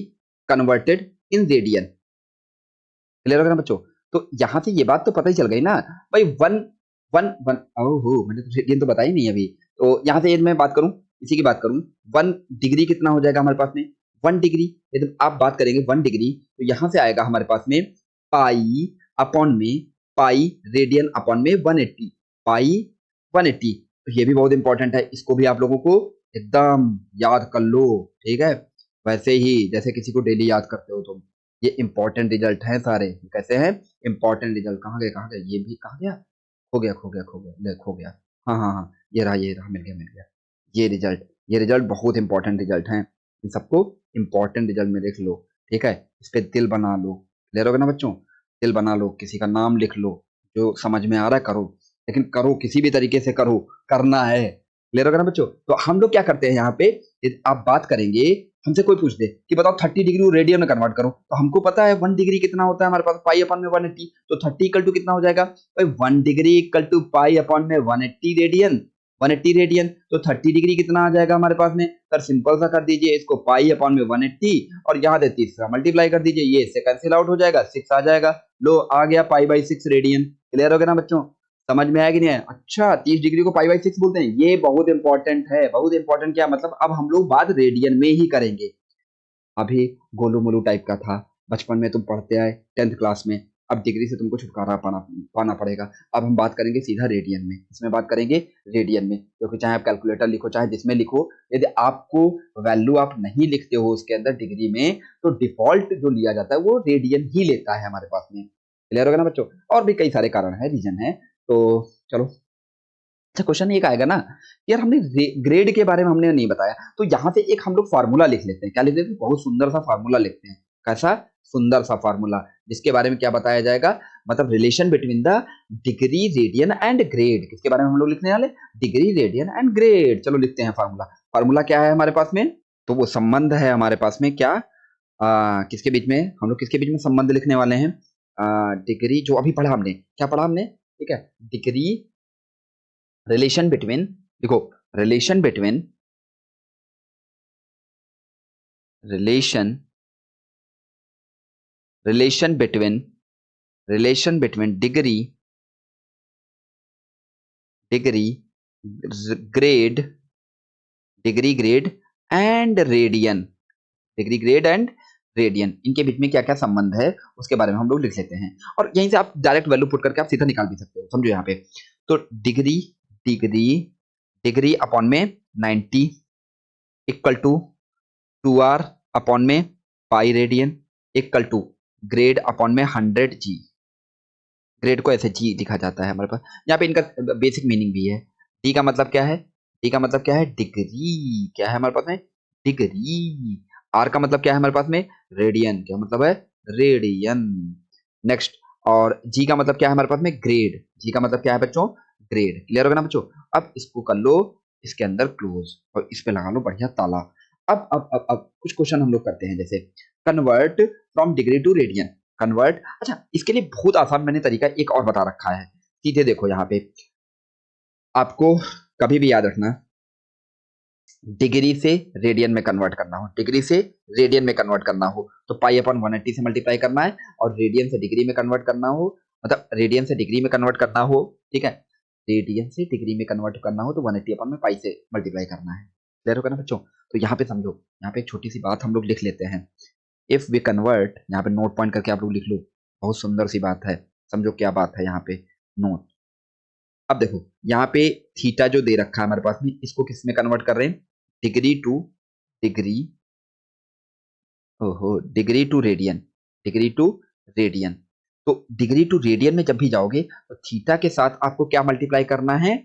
converted in radian. Clear हो गया ना बच्चों? तो यहाँ से ये बात तो पता ही चल गई ना भाई। 1 ओहो, मैंने तो रेडियन तो बताया ही नहीं अभी। तो यहाँ से मैं बात करूं, इसी की बात करूं, 1 डिग्री कितना हो जाएगा हमारे पास में? 1 डिग्री, यदि आप बात करेंगे 1 डिग्री, तो यहाँ से आएगा हमारे पास में पाई अपॉन में पाई रेडियन अपॉन में 180, पाई 180। तो ये भी बहुत इंपॉर्टेंट है, इसको भी आप लोगों को एकदम याद कर लो, ठीक है? वैसे ही जैसे किसी को डेली याद करते हो तुम। ये इंपॉर्टेंट रिजल्ट हैं सारे। कैसे हैं? Important result. कहाँ गए, कहाँ गए? ये भी कहाँ गया? खो गया, खो गया, खो गया, ले खो गया। हाँ हाँ हाँ, ये रहा, मिल गया, मिल गया। ये रिजल्ट बहुत इंपॉर्टेंट रिजल्ट हैं। इन सबको इंपॉर्टेंट रिजल्ट में लिख लो, ठीक है? इस पे दिल बना लो। ले रहोगे ना बच्चों? दिल बना लो, किसी का नाम लिख लो, जो समझ में आ रहा है करो, लेकिन करो किसी भी तरीके से करो, करना है। ले रहोगे ना बच्चों? तो हम लोग क्या करते हैं यहाँ पे, यदि आप बात करेंगे, हमसे कोई पूछ दे कि बताओ 30 डिग्री को रेडियन में कन्वर्ट करो, तो हमको पता है 1 डिग्री कितना होता है हमारे पास? पाई अपॉन में 180। तो 30 इक्वल टू कितना हो जाएगा भाई? 1 degree equal to pi upon में 180 रेडियन, 180 रेडियन। तो 30 डिग्री कितना आ जाएगा हमारे पास में? सर सिंपल सा कर दीजिए इसको, पाई अपॉन में 180 और यहाँ से 30 से मल्टीप्लाई कर दीजिए, ये इससे कैंसिल आउट हो जाएगा, 6 आ जाएगा। लो आ गया पाई बाई 6 रेडियन। क्लियर हो गया ना बच्चों? समझ में आया कि नहीं है? अच्छा, 30 डिग्री को पाई बाई 6 बोलते हैं, ये बहुत इंपॉर्टेंट है। बहुत इंपॉर्टेंट क्या मतलब? अब हम लोग बात रेडियन में ही करेंगे। अभी गोलू मोलू टाइप का था, बचपन में तुम पढ़ते आए 10th क्लास में। अब डिग्री से तुमको छुटकारा पाना पड़ेगा। अब हम बात करेंगे सीधा रेडियन में, इसमें बात करेंगे रेडियन में, क्योंकि चाहे आप कैलकुलेटर लिखो चाहे जिसमें लिखो, यदि आपको वैल्यू आप नहीं लिखते हो उसके अंदर डिग्री में, तो डिफॉल्ट जो लिया जाता है वो रेडियन ही लेता है हमारे पास में। क्लियर होगा ना बच्चों? और भी कई सारे कारण है, रीजन है। तो चलो, अच्छा क्वेश्चन एक आएगा ना, यार हमने ग्रेड के बारे में हमने नहीं बताया, तो यहाँ से एक हम लोग फार्मूला लिख लेते हैं। क्या लिख लेते हैं? बहुत सुंदर सा फार्मूला लिखते हैं। कैसा सुंदर सा फार्मूला, जिसके बारे में क्या बताया जाएगा, मतलब relation between the degree, radian and grade. किसके बारे में हम लोग लिखने वाले? Degree, radian and grade. चलो लिखते हैं फार्मूला। फार्मूला क्या है हमारे पास में? तो वो संबंध है हमारे पास में क्या, किसके बीच में, हम लोग किसके बीच में संबंध लिखने वाले हैं? डिग्री, जो अभी पढ़ा हमने, क्या पढ़ा हमने? ठीक है, डिग्री, रिलेशन बिटवीन, देखो relation between, relation relation between relation between degree, degree grade, degree grade and radian, degree grade and radian, इनके बीच में क्या क्या संबंध है उसके बारे में हम लोग लिख लेते हैं। और यहीं से आप डायरेक्ट वैल्यू पुट करके आप सीधा निकाल भी सकते हो, समझो यहाँ पे। तो डिग्री, डिग्री डिग्री अपॉन में 90 इक्वल टू 2r अपॉन में pi radian equal to grade upon में 100 जी। ग्रेड को ऐसे जी लिखा जाता है हमारे पास। यहाँ पे इनका बेसिक मीनिंग भी है। डी का मतलब क्या है? डी का मतलब क्या है? डिग्री। क्या है हमारे पास में? डिग्री। आर का मतलब क्या है हमारे पास में, रेडियन, क्या मतलब है, रेडियन। नेक्स्ट, और जी का मतलब क्या है हमारे पास में, ग्रेड, जी का मतलब क्या है बच्चों, ग्रेड। क्लियर होगा ना बच्चों। अब इसको कर लो इसके अंदर क्लोज और इस पे लगा लो बढ़िया ताला। अब कुछ क्वेश्चन हम लोग करते हैं, जैसे convert from degree to radian, convert. अच्छा, इसके लिए बहुत आसान मैंने तरीका एक और बता रखा है। सीधे देखो यहाँ पे, आपको कभी भी याद रखना, डिग्री से रेडियन में कन्वर्ट करना हो, डिग्री से रेडियन में कन्वर्ट करना हो तो पाई अपॉन 180 से मल्टीप्लाई करना है, और रेडियन से डिग्री में कन्वर्ट करना हो, मतलब रेडियन से डिग्री में कन्वर्ट करना हो, ठीक है, रेडियन से डिग्री में कन्वर्ट करना हो तो 180 अपॉन में पाई से मल्टीप्लाई करना है। क्लियर होगा ना बच्चों। तो यहाँ पे समझो, यहाँ पे एक छोटी सी बात हम लोग लिख लेते हैं, इफ वी कन्वर्ट, यहाँ पे नोट पॉइंट करके आप लोग लिख लो, बहुत सुंदर सी बात है, समझो क्या बात है यहाँ पे, नोट। अब देखो यहाँ पे थीटा जो दे रखा है हमारे पास में, इसको किस में कन्वर्ट कर रहे हैं, डिग्री टू, डिग्री, ओहो, degree to radian, degree to radian. तो डिग्री टू रेडियन में जब भी जाओगे तो थीटा के साथ आपको क्या मल्टीप्लाई करना है,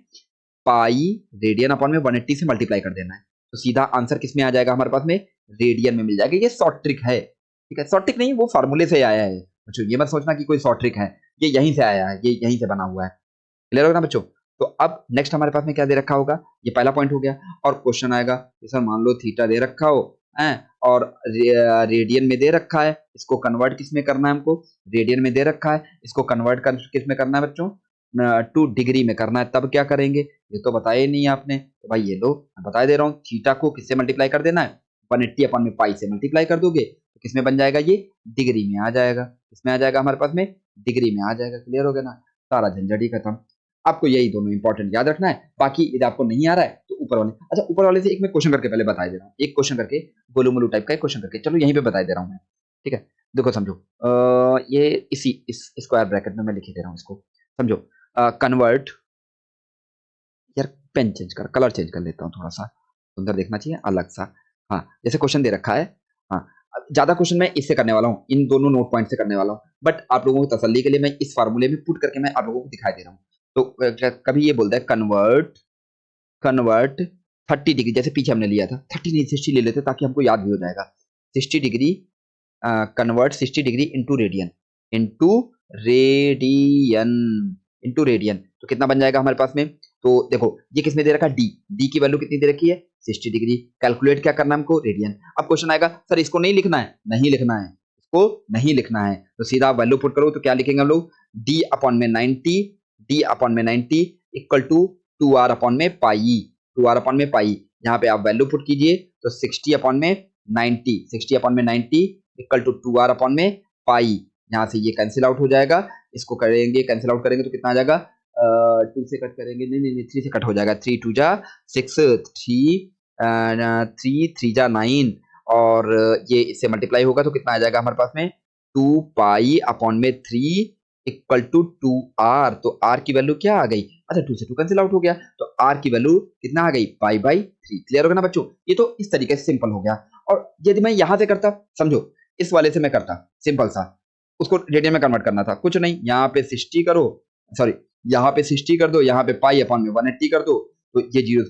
पाई रेडियन अपॉन में 180 से मल्टीप्लाई कर देना है। तो सीधा आंसर किस में आ जाएगा हमारे पास में, रेडियन में मिल जाएगा। ये शॉर्ट ट्रिक है, ठीक है, शॉर्ट ट्रिक नहीं, वो फार्मूले से आया है बच्चों, ये मत सोचना कि कोई शॉर्ट ट्रिक है, ये यहीं से आया है, ये यहीं से बना हुआ है। क्लियर होगा ना बच्चों। तो अब नेक्स्ट हमारे पास में क्या दे रखा होगा, ये पहला पॉइंट हो गया। और क्वेश्चन आएगा कि सर मान लो थीटा दे रखा हो है, और रेडियन में दे रखा है, इसको कन्वर्ट किस में करना है हमको, रेडियन में दे रखा है, इसको कन्वर्ट कर किस में करना है बच्चों, टू डिग्री में करना है। तब क्या करेंगे, ये तो बताया ही नहीं आपने, तो भाई ये लो मैं बता दे रहा हूँ, थीटा को किससे मल्टीप्लाई कर देना है, 180 अपॉन में पाई से मल्टीप्लाई कर दोगे तो किसमें बन जाएगा, ये डिग्री में आ जाएगा, किसमें आ जाएगा हमारे पास में, डिग्री में आ जाएगा। क्लियर हो गया ना, सारा झंझट ही खत्म। आपको यही दोनों इंपॉर्टेंट याद रखना है, बाकी यदि आपको नहीं आ रहा है तो ऊपर वाले, अच्छा ऊपर वाले से एक मैं क्वेश्चन करके पहले बता दे रहा हूँ, एक क्वेश्चन करके, गोलू मोलू टाइप का एक क्वेश्चन करके, चलो यहीं पे बता दे रहा हूँ मैं, ठीक है। देखो समझो, ये इस स्क्वायर ब्रैकेट में मैं लिख ही दे रहा हूँ इसको, समझो, कन्वर्ट, यार पेन चेंज कर, कलर चेंज कर लेता हूँ थोड़ा सा, सुंदर देखना चाहिए अलग सा। हाँ, जैसे क्वेश्चन दे रखा है, हाँ, ज्यादा क्वेश्चन मैं इससे करने वाला हूँ, इन दोनों नोट पॉइंट से करने वाला हूँ, बट आप लोगों को तसल्ली के लिए मैं इस फार्मूले में पुट करके मैं आप लोगों को दिखाई दे रहा हूँ। तो कभी ये बोलता है कन्वर्ट, कन्वर्ट 30 डिग्री, जैसे पीछे हमने लिया था 30 नहीं 60 ले लेते ताकि हमको याद भी हो जाएगा, 60 degree, convert 60 degree into radian, into radian, into radian, तो कितना बन जाएगा हमारे पास में। तो देखो ये किसमें दे रखा है, डी, डी की वैल्यू कितनी दे रखी है, 60 डिग्री। कैलकुलेट क्या करना है हमको, रेडियन। अब क्वेश्चन आएगा सर इसको नहीं लिखना है, नहीं लिखना है, इसको नहीं लिखना है, तो सीधा वैल्यू पुट करो, तो क्या लिखेंगे हम लोग, डी अपॉन में 90, डी अपॉन में 90 इक्वल टू 2r अपॉन में पाई, 2r अपॉन में पाई, यहाँ पे आप वैल्यू पुट कीजिए तो 60 अपॉन में 90, 60 अपॉन में 90 इक्वल टू 2r अपॉन में पाई, यहाँ से ये कैंसिल आउट हो जाएगा, इसको करेंगे कैंसिल आउट करेंगे तो कितना आ जाएगा, 2 से कट करेंगे, नहीं नहीं नहीं 3 से कट हो जाएगा, 3 2 जा 6, 3 जा 9, और ये इससे मल्टीप्लाई होगा तो कितना आ जाएगा हमारे पास में, 2 पाई अपॉन में 3 इक्वल टू 2r, तो r की वैल्यू क्या आ गई, अच्छा 2 से 2 कैंसिल आउट हो गया, तो r की वैल्यू कितना आ गई, पाई बाई 3। क्लियर हो गया ना बच्चों, ये तो इस तरीके से सिंपल हो गया। और यदि मैं यहां से करता, समझो इस वाले से मैं करता सिंपल सा, उसको रेडियन में कन्वर्ट करना था, कुछ नहीं, यहाँ पे 60 करो, सॉरी यहाँ पे 60 कर दो, यहाँ पे पाई अपॉन में 180 कर दो, तो ये जीरो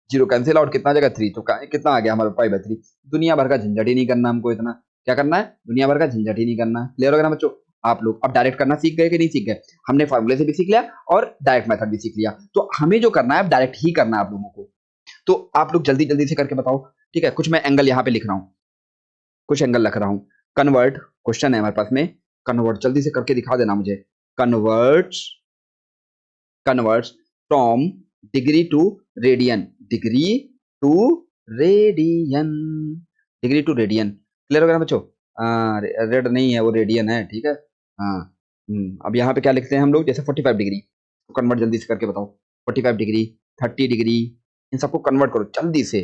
जीरो कैंसिल आउट, कितना आ जाएगा 3, तो कितना आ गया हमारा पाई बाई 3। दुनिया भर का झंझट ही नहीं करना हमको, इतना क्या करना है, दुनिया भर का झंझट ही नहीं करना है। क्लियर हो गया ना बच्चों। आप लोग अब डायरेक्ट करना सीख गए कि नहीं सीख गए, हमने फार्मूले से भी सीख लिया और डायरेक्ट मेथड भी सीख लिया, तो हमें जो करना है अब डायरेक्ट ही करना है आप लोगों को। तो आप लोग जल्दी जल्दी से करके बताओ, ठीक है, कुछ मैं एंगल यहाँ पे लिख रहा हूँ, कुछ एंगल लिख रहा हूँ, कन्वर्ट, क्वेश्चन है हमारे पास में, कन्वर्ट जल्दी से करके दिखा देना मुझे, convert, convert from degree to radian, degree to radian, degree to radian. Clear हो गया ना बच्चों, रेड नहीं है वो रेडियन है, ठीक है। हाँ, अब यहाँ पे क्या लिखते हैं हम लोग, जैसे 45 डिग्री, कन्वर्ट जल्दी से करके बताओ, 45 डिग्री, 30 डिग्री, इन सबको कन्वर्ट करो जल्दी से,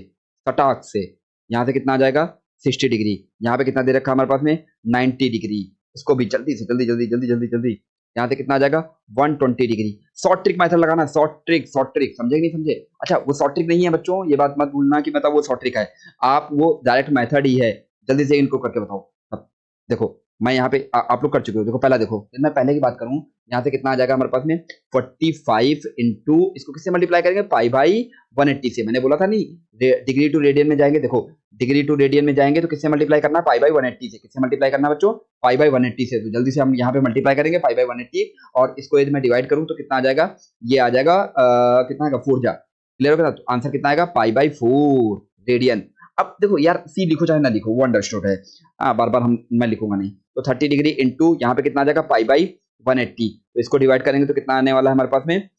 सटाक से। यहाँ से कितना आ जाएगा, 60 डिग्री, यहाँ पे कितना दे रखा है हमारे पास में, 90 डिग्री, इसको भी जल्दी से जल्दी जल्दी जल्दी जल्दी जल्दी, यहाँ से कितना आ जाएगा, 120 डिग्री। शॉर्ट ट्रिक मेथड लगाना, शॉर्ट ट्रिक समझे कि नहीं समझे। अच्छा वो शॉर्ट ट्रिक नहीं है बच्चों, ये बात मत भूलना कि मतलब वो शॉर्ट ट्रिक है, आप वो डायरेक्ट मेथड ही है, जल्दी से इनको करके बताओ। अब देखो मैं यहाँ पे आप लोग कर चुके हो। देखो पहला देखो, मैं पहले की बात करूँ, यहाँ से कितना आ जाएगा हमारे पास में 45 इंटू, इसको किससे मल्टीप्लाई करेंगे, पाई बाई 180 से। मैंने बोला था नहीं, डिग्री टू रेडियन में जाएंगे। देखो डिग्री टू रेडियन में जाएंगे तो किससे मल्टीप्लाई करना है, पाई बाई 180 से। किससे मल्टीप्लाई करना है बच्चों, पाई बाई 180 से। तो जल्दी से हम यहाँ पे मल्टीप्लाई करेंगे पाई बाई 180, और इसको यदि मैं डिवाइड करूँ तो कितना आ जाएगा, ये आ जाएगा कितना आएगा, 4 जा। क्लियर होगा, तो आंसर कितना आएगा, पाई बाई 4 रेडियन। अब देखो यार, सी लिखो चाहे ना लिखो, वो अंडरस्टूड है। बार बार मैं लिखूंगा नहीं। तो 30 डिग्री इंटू यहाँ पे कितना आ जाएगा, पाई बाई 180। तो इसको डिवाइड करेंगे तो कितना आने वाला है हमारे पास में,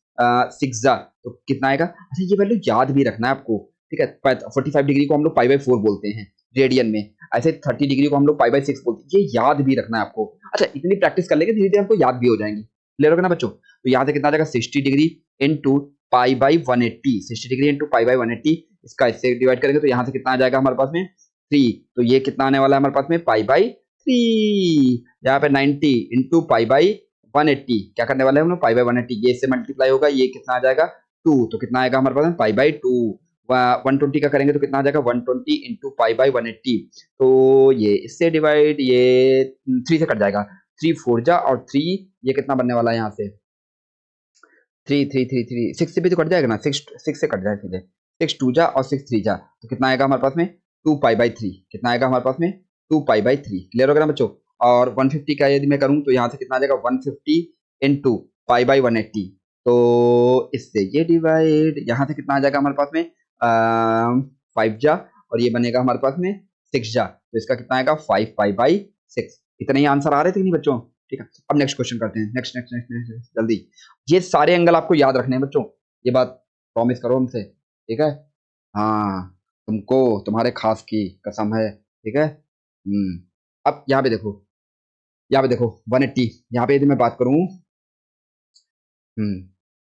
6 जा। तो कितना आएगा, अच्छा ये वैल्यू याद भी रखना है आपको, ठीक है। 45 डिग्री को हम लोग पाई बाई 4 बोलते हैं रेडियन में, ऐसे 30 डिग्री को हम लोग पाई बाई 6 बोलते हैं। ये याद भी रखना है आपको। अच्छा इतनी प्रैक्टिस कर लेंगे, धीरे धीरे हमको याद भी हो जाएंगे। क्लियर होगा ना बच्चों। तो यहाँ से कितना आ जाएगा, 60 degree into pi by 180। 60 degree into pi by 180, इसका इससे डिवाइड करेंगे तो यहाँ से कितना आ जाएगा हमारे पास में 3। तो ये कितना आने वाला है हमारे पास में, पाई बाई 3। यहाँ पे 90 इंटू पाई बाई 180, क्या करने वाले हैं हम लोग, पाई बाई 180। ये इससे मल्टीप्लाई होगा, ये कितना आ जाएगा 2। तो कितना आएगा हमारे पास में, पाई बाई 2। 120 का करेंगे तो कितना आ जाएगा, 120 इंटू पाई बाई 180। तो ये इससे डिवाइड, ये 3 से कट जाएगा, 3 4 जा, और 3 ये कितना बनने वाला है यहाँ से, 3 6 से भी तो कट जाएगा ना, 6 से कट जाए सीधे, 6 2 जा और 6 3 जा। तो कितना आएगा हमारे पास में, 2 पाई बाई 3। कितना आएगा हमारे पास में, 2 पाई बाई 3। क्लियर होगा ना बच्चों। और 150 का यदि मैं करूँ तो यहाँ से कितना आ जाएगा, 150 इंटू पाई बाई 180। तो इससे ये डिवाइड, यहाँ से कितना आ जाएगा हमारे पास में 5 जा, और ये बनेगा हमारे पास में 6 जा। तो इसका कितना आएगा, 5 पाई बाई 6। इतने ही आंसर आ रहे थे कि नहीं बच्चों, ठीक है। अब नेक्स्ट क्वेश्चन करते हैं, नेक्स्ट नेक्स्ट नेक्स्ट नेक्स्ट जल्दी। ये सारे एंगल आपको याद रखने हैं बच्चों, ये बात प्रॉमिस करो हमसे, ठीक है। हाँ, तुमको तुम्हारे खास की कसम है, ठीक है। अब यहाँ पे देखो, यहाँ पे देखो 180, यहाँ पे यदि मैं बात करूँ,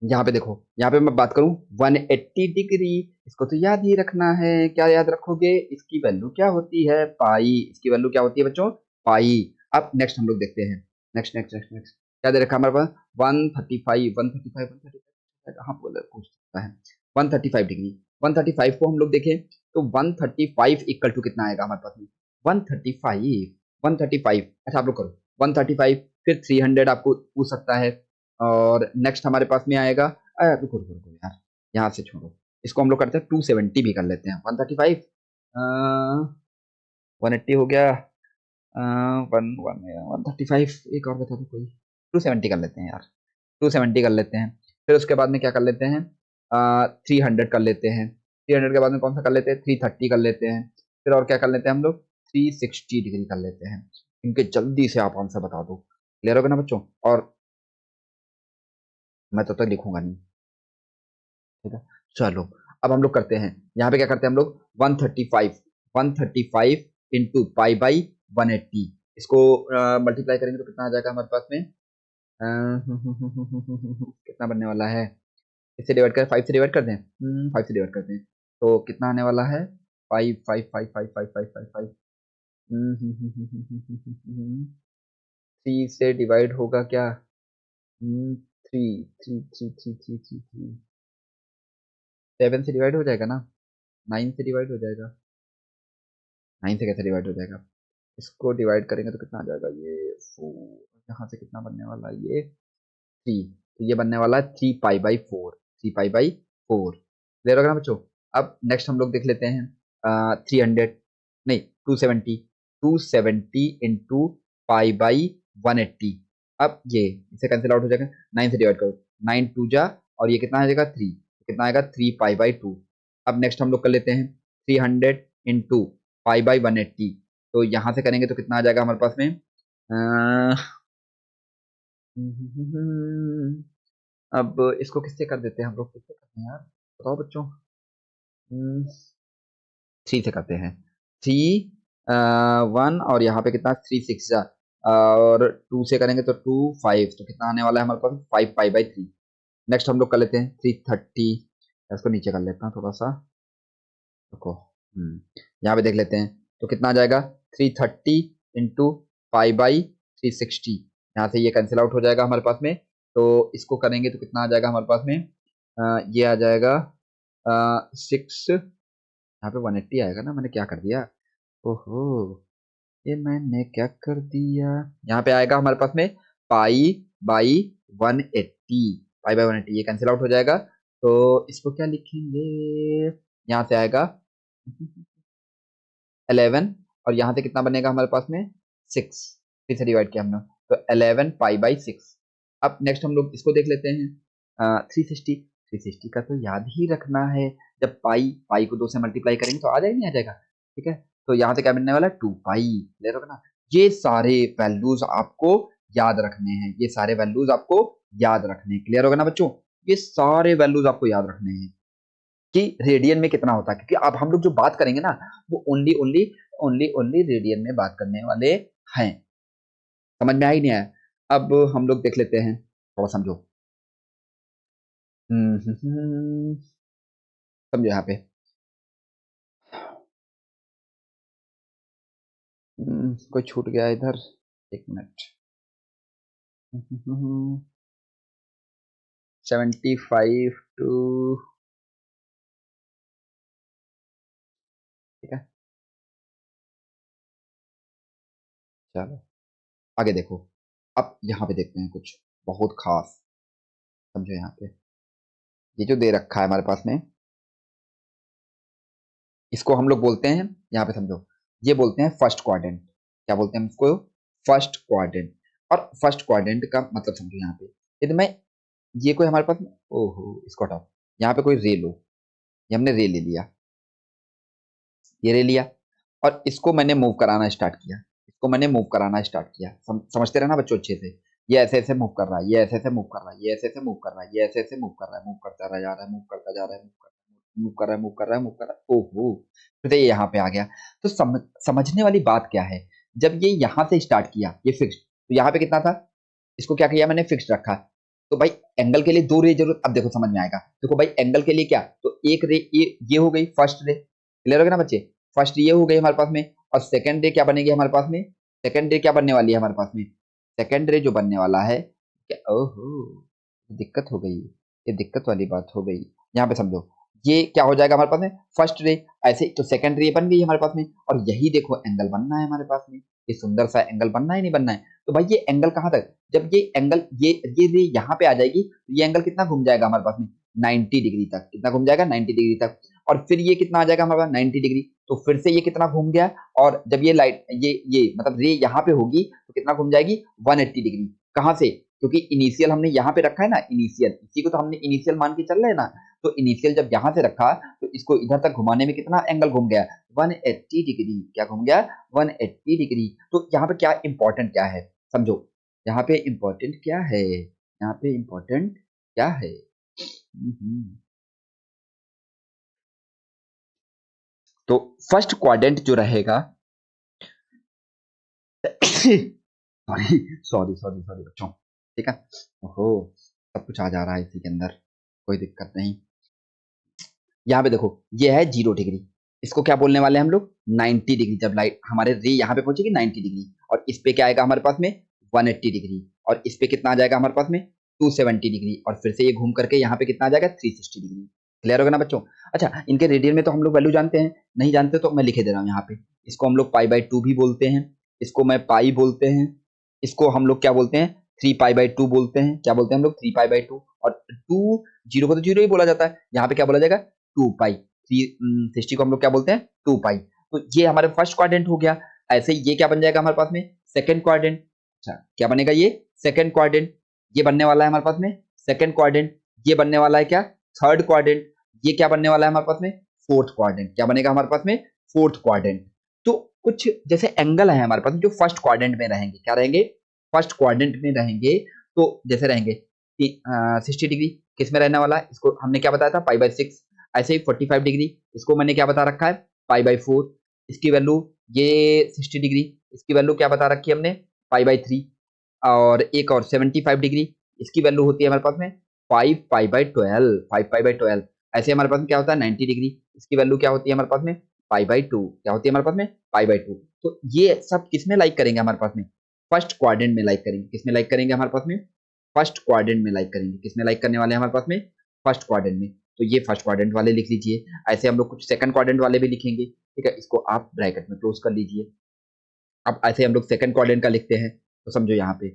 यहाँ पे देखो, यहाँ पे मैं बात करूँ 180 डिग्री, इसको तो याद ही रखना है। क्या याद रखोगे, इसकी वैल्यू क्या होती है, पाई। इसकी वैल्यू क्या होती है बच्चों, पाई। अब नेक्स्ट हम लोग देखते हैं, नेक्स्ट नेक्स्ट नेक्स्ट नेक्स्ट क्या दे रखा है हमारे पास, 135 135 135 कहाँ पूछ सकता है, 135 डिग्री। 135 को हम लोग देखें तो 135 इक्वल टू कितना आएगा हमारे पास में, 135 135। अच्छा आप लोग करो 135, फिर 300 आपको पूछ सकता है। और नेक्स्ट हमारे पास में आएगा, रुको रुको रुको यार, यहाँ से छोड़ो, इसको हम लोग करते हैं 270 भी कर लेते हैं। 135 180 हो गया, वन वन 135, एक और बता दो कोई, 270 कर लेते हैं यार, 270 कर लेते हैं। फिर उसके बाद में क्या कर लेते हैं, 300 कर लेते हैं। 300 के बाद में कौन सा कर लेते हैं, 330 कर लेते हैं। फिर और क्या कर लेते हैं हम लोग, 360 डिग्री कर लेते हैं। इनके जल्दी से आप आंसर बता दो। क्लियर होगा ना बच्चों। और मैं तो लिखूंगा नहीं, ठीक है। चलो अब हम लोग करते हैं, यहाँ पे क्या करते हैं हम लोग, 135 इंटू पाई बाई 180, इसको मल्टीप्लाई करेंगे तो कितना आ जाएगा हमारे पास में, कितना बनने वाला है, इससे डिवाइड कर, 5 से डिवाइड कर दें, 5 से डिवाइड कर दें तो कितना आने वाला है, 5 3 से डिवाइड होगा क्या, 7 से डिवाइड हो जाएगा ना, 9 से डिवाइड हो जाएगा, 9 से कैसे डिवाइड हो जाएगा, इसको डिवाइड करेंगे तो कितना आ जाएगा, ये 4, यहाँ से कितना बनने वाला है, ये 3। तो ये बनने वाला है 3 pi by 4, 3 pi by 4। Clear होगा ना बच्चों। अब नेक्स्ट हम लोग देख लेते हैं 300, नहीं 270 इंटू पाई बाई 180। अब ये इसे कैंसिल आउट हो जाएगा, 9 से डिवाइड करो, 9 2 जा, और ये कितना आ जाएगा 3, कितना आएगा 3 पाई बाई 2। अब नेक्स्ट हम लोग कर लेते हैं 300 इंटू पाई बाई 180। तो यहाँ से करेंगे तो कितना आ जाएगा हमारे पास में, अब इसको किससे कर देते हैं हम लोग, किससे करते हैं यार, बताओ बच्चों। 3 से करते हैं, 3 1, और यहाँ पे कितना 3 6 जा, और 2 से करेंगे तो 2 5। तो कितना आने वाला है हमारे पास, 5 पाई बाई 3। नेक्स्ट हम लोग कर लेते हैं 330, इसको नीचे कर लेता हूँ थोड़ा सा, रुको, यहाँ पे देख लेते हैं तो कितना आ जाएगा, 330 इंटू पाई बाई 360। यहाँ से ये कैंसिल आउट हो जाएगा हमारे पास में। तो इसको करेंगे तो कितना आ जाएगा हमारे पास में, ये आ जाएगा 6, यहाँ पे 180 आएगा ना, मैंने क्या कर दिया, ओहो ये मैंने क्या कर दिया। यहाँ पे आएगा हमारे पास में पाई बाई 180। पाई बाई 180 ये कैंसिल आउट हो जाएगा। तो इसको क्या लिखेंगे। यहाँ से आएगा 11 और यहाँ से कितना बनेगा हमारे पास में 6। फिर से डिवाइड किया हमने तो 11 पाई बाई 6। अब नेक्स्ट हम लोग इसको देख लेते हैं 360। 360 का तो याद ही रखना है। जब पाई पाई को 2 से मल्टीप्लाई करेंगे तो आ जाएगा नहीं आ जाएगा। ठीक है तो यहाँ से क्या बनने वाला है 2 पाई। क्लियर होगा ना। ये सारे वैल्यूज आपको याद रखने हैं। ये सारे वैल्यूज आपको याद रखने हैं। क्लियर होगा ना बच्चों। ये सारे वैल्यूज आपको याद रखने हैं कि रेडियन में कितना होता है क्योंकि अब हम लोग जो बात करेंगे ना वो only only only only radian में बात करने वाले हैं। समझ में आ ही नहीं आया। अब हम लोग देख लेते हैं थोड़ा समझो। समझो यहाँ पे कोई छूट गया इधर। एक मिनट 75 टू। ठीक है चलो आगे देखो। अब यहाँ पे देखते हैं कुछ बहुत खास। समझो यहाँ पे ये जो दे रखा है हमारे पास में इसको हम लोग बोलते हैं। यहाँ पे समझो ये बोलते हैं फर्स्ट क्वाड्रेंट। क्या बोलते हैं हम इसको फर्स्ट क्वाड्रेंट। और फर्स्ट क्वाड्रेंट का मतलब समझो यहाँ पे यदि मैं ये कोई हमारे पास ओहो इसको हटाओ। यहाँ पे कोई रे लो। ये हमने रे ले लिया। ये ले लिया और इसको मैंने मूव कराना स्टार्ट किया। इसको मैंने मूव कराना स्टार्ट किया। समझते रहना बच्चों अच्छे से। ये ऐसे ऐसे मूव कर रहा है। ये ऐसे ऐसे मूव कर रहा है। ये ऐसे ऐसे मूव कर रहा है। ये ऐसे ऐसे मूव कर रहा है। मूव करता रहा जा रहा है। मूव करता जा रहा है। मूव कर रहा है। मूव कर रहा है। मूव कर रहा है। ओहो फिर ये यहाँ पे आ गया। तो समझने वाली बात क्या है। जब ये यहाँ से स्टार्ट किया ये फिक्स तो यहाँ पे कितना था। इसको क्या किया मैंने फिक्स रखा। तो भाई एंगल के लिए 2 रे जरूरत। अब देखो समझ में आएगा। देखो भाई एंगल के लिए क्या तो एक रे ये हो गई फर्स्ट रे। क्लियर हो गया ना बच्चे। फर्स्ट ये हो गई हमारे पास में और सेकंड रे क्या बनेगी हमारे पास में। सेकंड रे क्या बनने वाली है हमारे पास में। सेकंड रे जो बनने वाला है क्या ओहो दिक्कत हो गई। ये दिक्कत वाली बात हो गई। यहाँ पे समझो ये क्या हो जाएगा हमारे पास में फर्स्ट रे। ऐसे तो सेकंड रे बन गई हमारे पास में और यही देखो एंगल बनना है हमारे पास में। ये सुंदर सा एंगल बनना है नहीं बनना है। तो भाई ये एंगल कहाँ तक जब ये एंगल ये रे यहाँ पे आ जाएगी तो ये एंगल कितना घूम जाएगा हमारे पास में 90 डिग्री तक। कितना घूम जाएगा 90 डिग्री तक। और फिर ये कितना आ जाएगा हमारे पास 90 डिग्री। तो फिर से ये कितना घूम गया और जब ये लाइट ये मतलब रे यहाँ पे होगी तो कितना घूम जाएगी 180 डिग्री। कहाँ से क्योंकि इनिशियल हमने यहाँ पे रखा है ना इनिशियल इसी को तो हमने इनिशियल मान के चल रहे हैं ना। तो इनिशियल जब यहाँ से रखा तो इसको इधर तक घुमाने में कितना एंगल घूम गया 180 डिग्री। क्या घूम गया 180 डिग्री। तो यहाँ पे क्या इंपॉर्टेंट क्या है समझो। यहाँ पे इंपॉर्टेंट क्या है। यहाँ पे इंपॉर्टेंट क्या है। तो फर्स्ट क्वाड्रेंट जो रहेगा सॉरी सॉरी सॉरी सॉरी बच्चों। ठीक है ओहो सब कुछ आ जा रहा है इसी के अंदर। कोई दिक्कत नहीं। यहाँ पे देखो ये है 0 डिग्री। इसको क्या बोलने वाले हैं हम लोग 90 डिग्री। जब लाइट हमारे रे यहाँ पे पहुंचेगी 90 डिग्री और इस पे क्या आएगा हमारे पास में 180 डिग्री और इस पे कितना आ जाएगा हमारे पास में 270 डिग्री और फिर से ये घूम करके यहाँ पे कितना आ जाएगा 360 डिग्री। क्लियर होगा ना बच्चों। अच्छा इनके रेडियन में तो हम लोग वैल्यू जानते हैं। नहीं जानते तो मैं लिखे दे रहा हूँ यहाँ पे। इसको हम लोग पाई बाई 2 भी बोलते हैं। इसको मैं पाई बोलते हैं। इसको हम लोग क्या बोलते हैं 3 पाई बाई 2 बोलते हैं। क्या बोलते हैं हम लोग 3 पाई बाई 2 और 2 जीरो को तो जीरो ही बोला जाता है। यहाँ पे क्या बोला जाएगा 2 पाई 360 को हम लोग क्या बोलते हैं 2 पाई। तो ये हमारे फर्स्ट क्वाड्रेंट हो गया। ऐसे ये क्या बन जाएगा हमारे पास में सेकंड क्वाड्रेंट। अच्छा क्या बनेगा ये सेकंड क्वाड्रेंट। ये बनने वाला है हमारे पास में सेकंड क्वाड्रेंट। ये बनने वाला है क्या थर्ड क्वाड्रेंट। ये क्या बनने वाला है हमारे पास में फोर्थ क्वाड्रेंट। क्या बनेगा हमारे पास में फोर्थ क्वाड्रेंट। तो कुछ जैसे एंगल है हमारे पास जो फर्स्ट क्वाड्रेंट में रहेंगे क्या रहेंगे फर्स्ट क्वाड्रेंट में रहेंगे। तो जैसे रहेंगे 60 डिग्री किस में रहने वाला है इसको हमने क्या बताया था पाई बाई 6। ऐसे ही 45 डिग्री इसको मैंने क्या बता रखा है पाई बाई 4। इसकी वैल्यू ये 60 डिग्री इसकी वैल्यू क्या बता रखी है हमने पाई बाई 3। और एक और 75 डिग्री इसकी वैल्यू होती है हमारे पास में 5 पाई बाई 12। 5 पाई बाई 12 ऐसे हमारे पास में क्या होता है 90 डिग्री इसकी वैल्यू क्या होती है हमारे पास में पाई बाई 2। क्या होती है हमारे पास में पाई बाई 2। तो ये सब किस में लाइक करेंगे हमारे पास में फर्स्ट क्वाड्रेंट में लाइक करेंगे। किस में लाइक करेंगे हमारे पास में फर्स्ट क्वाड्रेंट में लाइक करेंगे। किस में लाइक करने वाले हैं हमारे पास में फर्स्ट क्वाड्रेंट में। तो ये फर्स्ट क्वाड्रेंट वाले लिख लीजिए। ऐसे हम लोग कुछ सेकंड क्वाड्रेंट वाले भी लिखेंगे। ठीक है इसको आप ब्रैकेट में क्लोज कर लीजिए। अब ऐसे हम लोग सेकंड क्वाड्रेंट का लिखते हैं, तो समझो यहाँ पे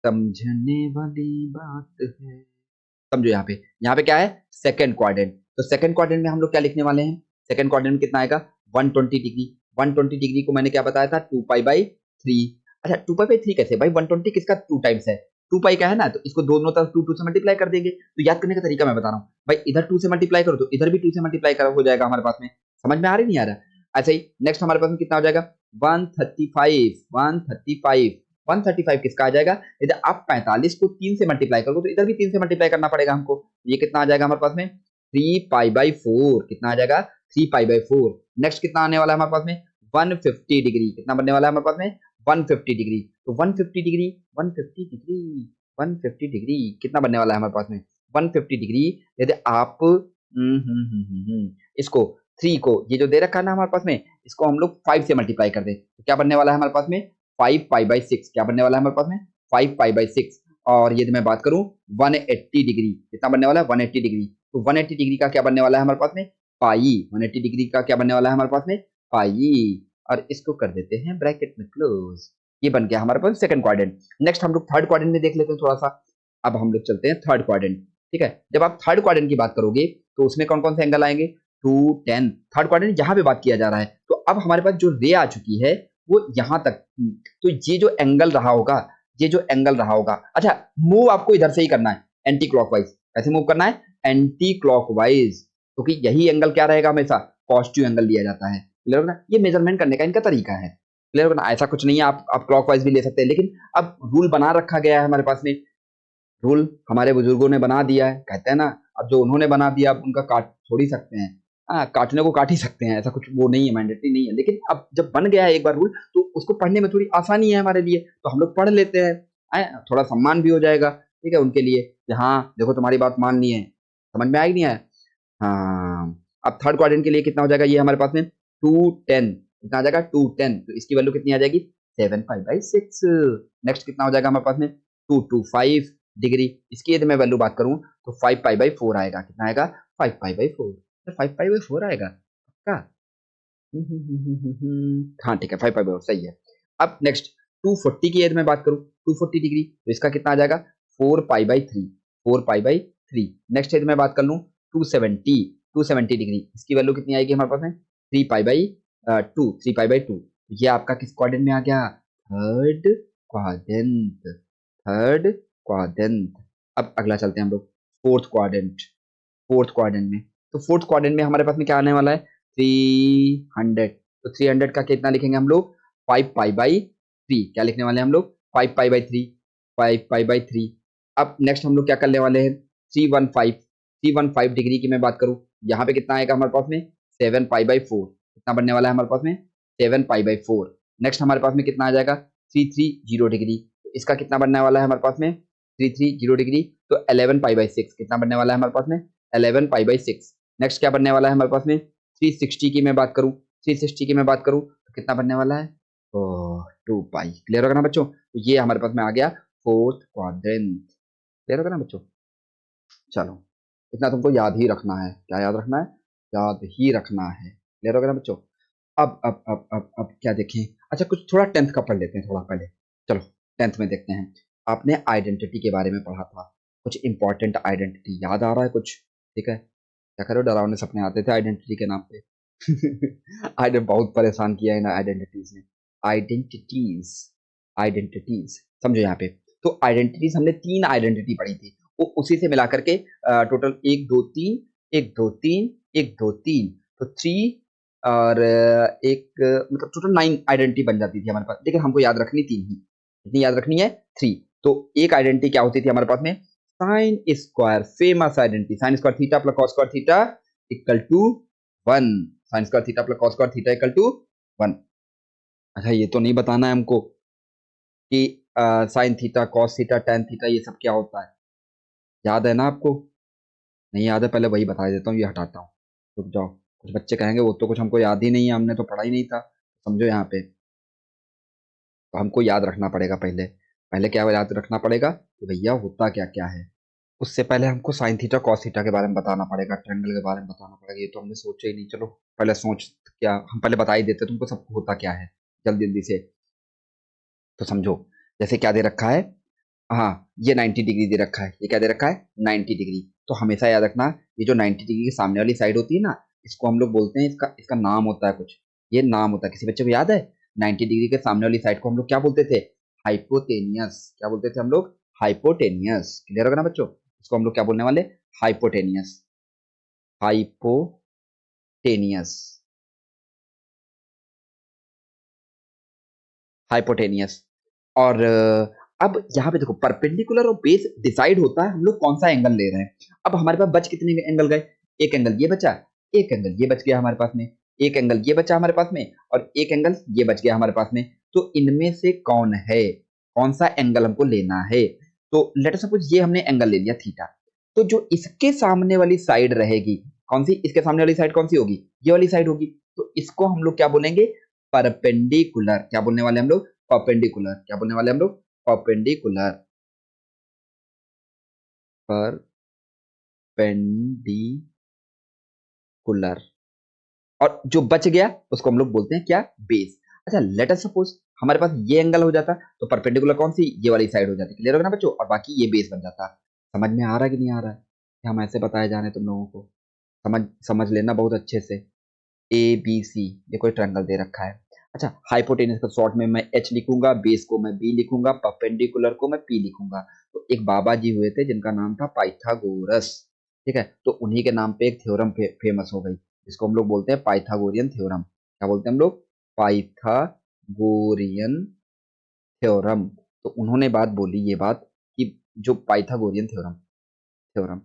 समझने वाली बात है, समझो यहाँ पे क्या है सेकंड क्वाड्रेंट। तो सेकंड क्वाड्रेंट में हम लोग क्या लिखने वाले हैं, सेकंड क्वाड्रेंट में कितना आएगा 120 डिग्री। 120 डिग्री को मैंने क्या बताया था 2 पाई बाई 3। अच्छा 2 पाई बाई 3 कैसे भाई, 120 किसका 2 टाइम्स है, 2 पाई का है ना, तो इसको दोनों तरफ 2 से मल्टीप्लाई कर देंगे। तो याद करने का तरीका मैं बता रहा हूँ भाई, इधर 2 से मल्टीप्लाई करो तो इधर भी 2 से मल्टीप्लाई करो, हो जाएगा हमारे पास में। समझ में आ रही नहीं आ रहा, ऐसे ही नेक्स्ट हमारे पास में कितना हो जाएगा 135। 135 135 किसका आ जाएगा, यदि आप 45 को 3 से मल्टीप्लाई करोगे तो इधर भी 3 से मल्टीप्लाई करना पड़ेगा हमको। ये कितना आ जाएगा हमारे पास में 3 पाई बाई 4। कितना आ जाएगा 3 पाई बाई 4। नेक्स्ट कितना आने वाला है हमारे पास में 150 डिग्री। कितना बनने वाला है हमारे पास में 150 डिग्री। तो 150 डिग्री 150 डिग्री 150 डिग्री कितना बनने वाला है हमारे पास में 150 डिग्री। यदि आप इसको 3 को ये जो दे रखा है ना हमारे पास में, इसको हम लोग 5 से मल्टीप्लाई कर दें तो क्या बनने वाला है हमारे पास में 5 पाई बाई 6। क्या बनने वाला है हमारे पास में 5 पाई बाई 6। और यदि मैं बात करूं 180 डिग्री, कितना बनने वाला है 180 डिग्री। तो 180 डिग्री का क्या बनने वाला है हमारे पास में पाई। 180 डिग्री का क्या बनने वाला है हमारे पास में पाई। और इसको कर देते हैं ब्रैकेट में क्लोज। ये बन गया हमारे पास सेकंड क्वाड्रेंट। नेक्स्ट हम लोग थर्ड क्वाड्रेंट में देख लेते हैं थोड़ा सा। अब हम लोग चलते हैं थर्ड क्वाड्रेंट। ठीक है, जब आप थर्ड क्वाड्रेंट की बात करोगे तो उसमें कौन कौन से एंगल आएंगे 210। थर्ड क्वाड्रेंट यहाँ पे बात किया जा रहा है, तो अब हमारे पास जो रे आ चुकी है वो यहाँ तक। तो ये जो एंगल रहा होगा, ये जो एंगल रहा होगा, अच्छा मूव आपको इधर से ही करना है एंटी क्लॉकवाइज। कैसे मूव करना है एंटी क्लॉकवाइज, क्योंकि यही एंगल क्या रहेगा हमेशा पॉजिटिव एंगल लिया जाता है। क्लियर होगा ना, ये मेजरमेंट करने का इनका तरीका है। क्लियर होगा ना, ऐसा कुछ नहीं है, आप क्लॉकवाइज भी ले सकते हैं, लेकिन अब रूल बना रखा गया है हमारे पास में। रूल हमारे बुजुर्गों ने बना दिया है, कहते हैं ना, अब जो उन्होंने बना दिया अब उनका काट थोड़ी सकते हैं। हाँ काटने को काट ही सकते हैं, ऐसा कुछ वो नहीं है, मैंडेटरी नहीं है, लेकिन अब जब बन गया है एक बार रूल तो उसको पढ़ने में थोड़ी आसानी है हमारे लिए, तो हम लोग पढ़ लेते हैं। थोड़ा सम्मान भी हो जाएगा, ठीक है उनके लिए कि हाँ देखो तुम्हारी बात मान ली है। समझ में आएगी नहीं आया। हाँ अब थर्ड क्वाड्रेंट के लिए कितना हो जाएगा ये हमारे पास में 210। कितना आ जाएगा 210, तो इसकी वैल्यू कितनी आ जाएगी 7 पाई बाई 6। नेक्स्ट कितना हो जाएगा हमारे पास में 225 डिग्री। इसकी यदि मैं वैल्यू बात करूं तो 5 पाई बाई 4 आएगा। कितना आएगा 5 पाई बाई 4। 5 पाई बाई 4 आएगा पक्का। हाँ ठीक है 5 पाई बाई 4 सही है। अब नेक्स्ट 240 की यदि मैं बात करूं 240 डिग्री, तो इसका कितना आ जाएगा 4 pi by 3। 4 pi by 3। Next यदि मैं बात कर लूं 270 डिग्री, इसकी वैल्यू कितनी आएगी हमारे पास में 3 पाई बाई 2। ये आपका किस क्वाड्रेंट में आ गया थर्ड क्वाड्रेंट। Third quadrant. अब अगला चलते हैं हम लोग फोर्थ क्वाड्रेंट। फोर्थ क्वाड्रेंट में, तो फोर्थ क्वाड्रेंट में हमारे पास में क्या आने वाला है 300। तो 300 का कितना लिखेंगे हम लोग 5 पाई बाई 3। क्या लिखने वाले हैं हम लोग 5 पाई बाई 3। 5 pi by 3। अब नेक्स्ट हम लोग क्या करने वाले हैं 315। 315 डिग्री की मैं बात करूं, यहाँ पे कितना आएगा हमारे पास में 7 पाई बाई 4। कितना बनने वाला है हमारे पास में 7 पाई बाई 4। नेक्स्ट हमारे पास में कितना आ जाएगा 330 डिग्री, तो इसका कितना बनने वाला है हमारे पास में 330 डिग्री। तो 11 पाई बाई 6। कितना बनने वाला है हमारे पास में 11 पाई बाई 6। नेक्स्ट क्या बनने वाला है हमारे पास में 360 की मैं बात करूं, 360 की मैं बात करूं तो कितना बनने वाला है 2 पाई। क्लियर होगा ना बच्चों, तो ये हमारे पास में आ गया फोर्थ क्वाड्रेंट। क्लियर होगा ना बच्चों, चलो इतना तुमको याद ही रखना है। क्या याद रखना है याद ही रखना है। क्लियर होगा ना बच्चों। अब क्या देखें, अच्छा कुछ थोड़ा टेंथ का पढ़ लेते हैं थोड़ा पहले। चलो टेंथ में देखते हैं। आपने आइडेंटिटी के बारे में पढ़ा था, कुछ इंपॉर्टेंट आइडेंटिटी याद आ रहा है कुछ। ठीक है, क्या करो डरावने सपने आते थे आइडेंटिटी के नाम पे। आइडेंट बहुत परेशान किया है ना आइडेंटिटीज ने। आइडेंटिटीज आइडेंटिटीज समझो यहाँ पे, तो आइडेंटिटीज हमने 3 आइडेंटिटी पढ़ी थी, वो उसी से मिला करके टोटल 1 2 3 1 2 3 1 2 3, तो 3 और एक मतलब टोटल 9 आइडेंटिटी बन जाती थी हमारे पास, लेकिन हमको याद रखनी 3 ही। कितनी याद रखनी है 3। तो एक आइडेंटिटी क्या होती थी हमारे पास में sine square, famous identity sine square theta plus cos square theta equal to 1। Sine square theta plus cos square theta equal to 1। अच्छा ये तो नहीं बताना है हमको कि sine theta cos theta tan theta ये सब क्या होता है, याद है ना आपको। नहीं याद है, पहले वही बता देता हूँ, ये हटाता हूँ। रुक जाओ, कुछ बच्चे कहेंगे वो तो कुछ हमको याद ही नहीं है, हमने तो पढ़ा ही नहीं था। समझो यहाँ पे, तो हमको याद रखना पड़ेगा पहले। पहले क्या याद रखना पड़ेगा कि भैया होता क्या क्या है। उससे पहले हमको साइन थीटा कॉस थीटा के बारे में बताना पड़ेगा, ट्रायंगल के बारे में बताना पड़ेगा। ये तो हमने सोचा ही नहीं, चलो पहले सोच, क्या हम पहले बता ही देते तुमको सब होता क्या है जल्दी जल्दी से। तो समझो, जैसे क्या दे रखा है, हाँ, ये 90 डिग्री दे रखा है, ये क्या दे रखा है 90 डिग्री। तो हमेशा याद रखना, ये जो 90 डिग्री के सामने वाली साइड होती है ना, इसको हम लोग बोलते हैं, इसका इसका नाम होता है कुछ, ये नाम होता है। किसी बच्चे को याद है 90 डिग्री के सामने वाली साइड को हम लोग क्या बोलते थे? हाइपोटेनियस। क्या बोलते थे हम लोग? हाइपोटेनियस। क्लियर होगा ना बच्चों? इसको हम लोग क्या बोलने वाले? हाइपोटेनियस। हाइपोटेनियस। हाइपोटेनियस। और अब यहाँ पे देखो, परपेंडिकुलर और बेस डिसाइड होता है हम लोग कौन सा एंगल ले रहे हैं। अब हमारे पास बच कितने एंगल गए? एक एंगल ये बचा, एक एंगल ये बच गया हमारे पास में, एक एंगल ये बचा हमारे पास में, और एक एंगल ये बच गया हमारे पास में। तो इनमें से कौन है, कौन सा एंगल हमको लेना है? तो लेट अस सपोज ये हमने एंगल ले लिया थीटा। तो जो इसके सामने वाली साइड रहेगी, कौन सी इसके सामने वाली साइड कौन सी होगी? ये वाली साइड होगी। तो इसको हम लोग क्या बोलेंगे? परपेंडिकुलर। क्या बोलने वाले हम लोग? परपेंडिकुलर। क्या बोलने वाले हम लोग? परपेंडिकुलर। परपेंडिकुलर। और जो बच गया उसको हम लोग बोलते हैं क्या? बेस। अच्छा, लेट अस सपोज हमारे पास ये एंगल हो जाता, तो परपेंडिकुलर कौन सी? ये वाली साइड हो जाती। क्लियर होगा ना बच्चों? और बाकी ये बेस बन जाता। समझ में आ रहा है कि नहीं आ रहा है? कि हम ऐसे बताए जाने तुम लोगों को? समझ समझ लेना बहुत अच्छे से। ए बी सी, ये कोई ट्रायंगल दे रखा है। अच्छा, हाइपोटेनस को शॉर्ट में मैं एच लिखूंगा, बेस को मैं बी लिखूंगा, परपेंडिकुलर को मैं पी लिखूंगा। तो एक बाबा जी हुए थे जिनका नाम था पाइथागोरस। ठीक है, तो उन्हीं के नाम पे एक थ्योरम फेमस हो गई, जिसको हम लोग बोलते हैं पाइथागोरियन थ्योरम। क्या बोलते हैं हम लोग? Pythagorean theorem. तो उन्होंने बात बोली, ये बात कि जो पाइथागोरियन थ्योरम थ्योरम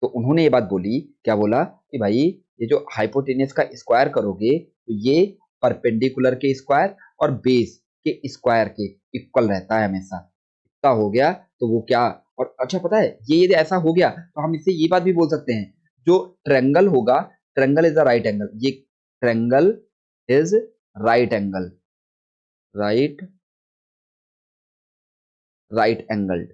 तो उन्होंने ये बात बोली, क्या बोला कि भाई, ये जो हाइपोटेनियस का स्क्वायर करोगे, तो ये परपेंडिकुलर के स्क्वायर और बेस के स्क्वायर के इक्वल रहता है हमेशा। इतना हो गया तो वो क्या, और अच्छा पता है, ये यदि ऐसा हो गया तो हम इससे ये बात भी बोल सकते हैं, जो ट्रेंगल होगा, triangle is the right angle, ये triangle is right angle, right right angle.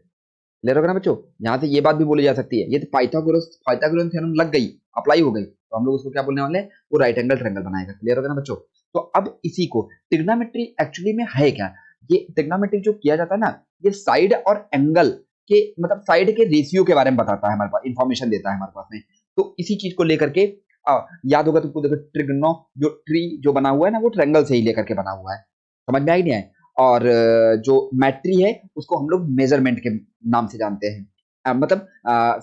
ले रहे हो ना बच्चों? यहाँ से ये बात भी बोली जा सकती है, ये तो पाइथागोरस थ्योरम लग गई, अप्लाई हो गई, तो हम लोग उसको क्या बोलने वाले हैं? वो राइट एंगल ट्रायंगल बनाएगा। क्लियर होगा ना बच्चों? तो अब इसी को ट्रिग्नोमेट्री एक्चुअली में है क्या? ये ट्रिग्नोमेट्री जो किया जाता है ना, ये साइड और एंगल के, मतलब साइड के रेशियो के बारे में बताता है, हमारे पास इंफॉर्मेशन देता है हमारे पास में। तो इसी चीज को लेकर के याद होगा तुमको, देखो ट्रिग्नो जो ट्री जो बना हुआ है ना, वो ट्रायंगल से ही लेकर के बना हुआ है। समझ में आई नहीं है? और जो मैट्री है उसको हम लोग मेजरमेंट के नाम से जानते हैं। मतलब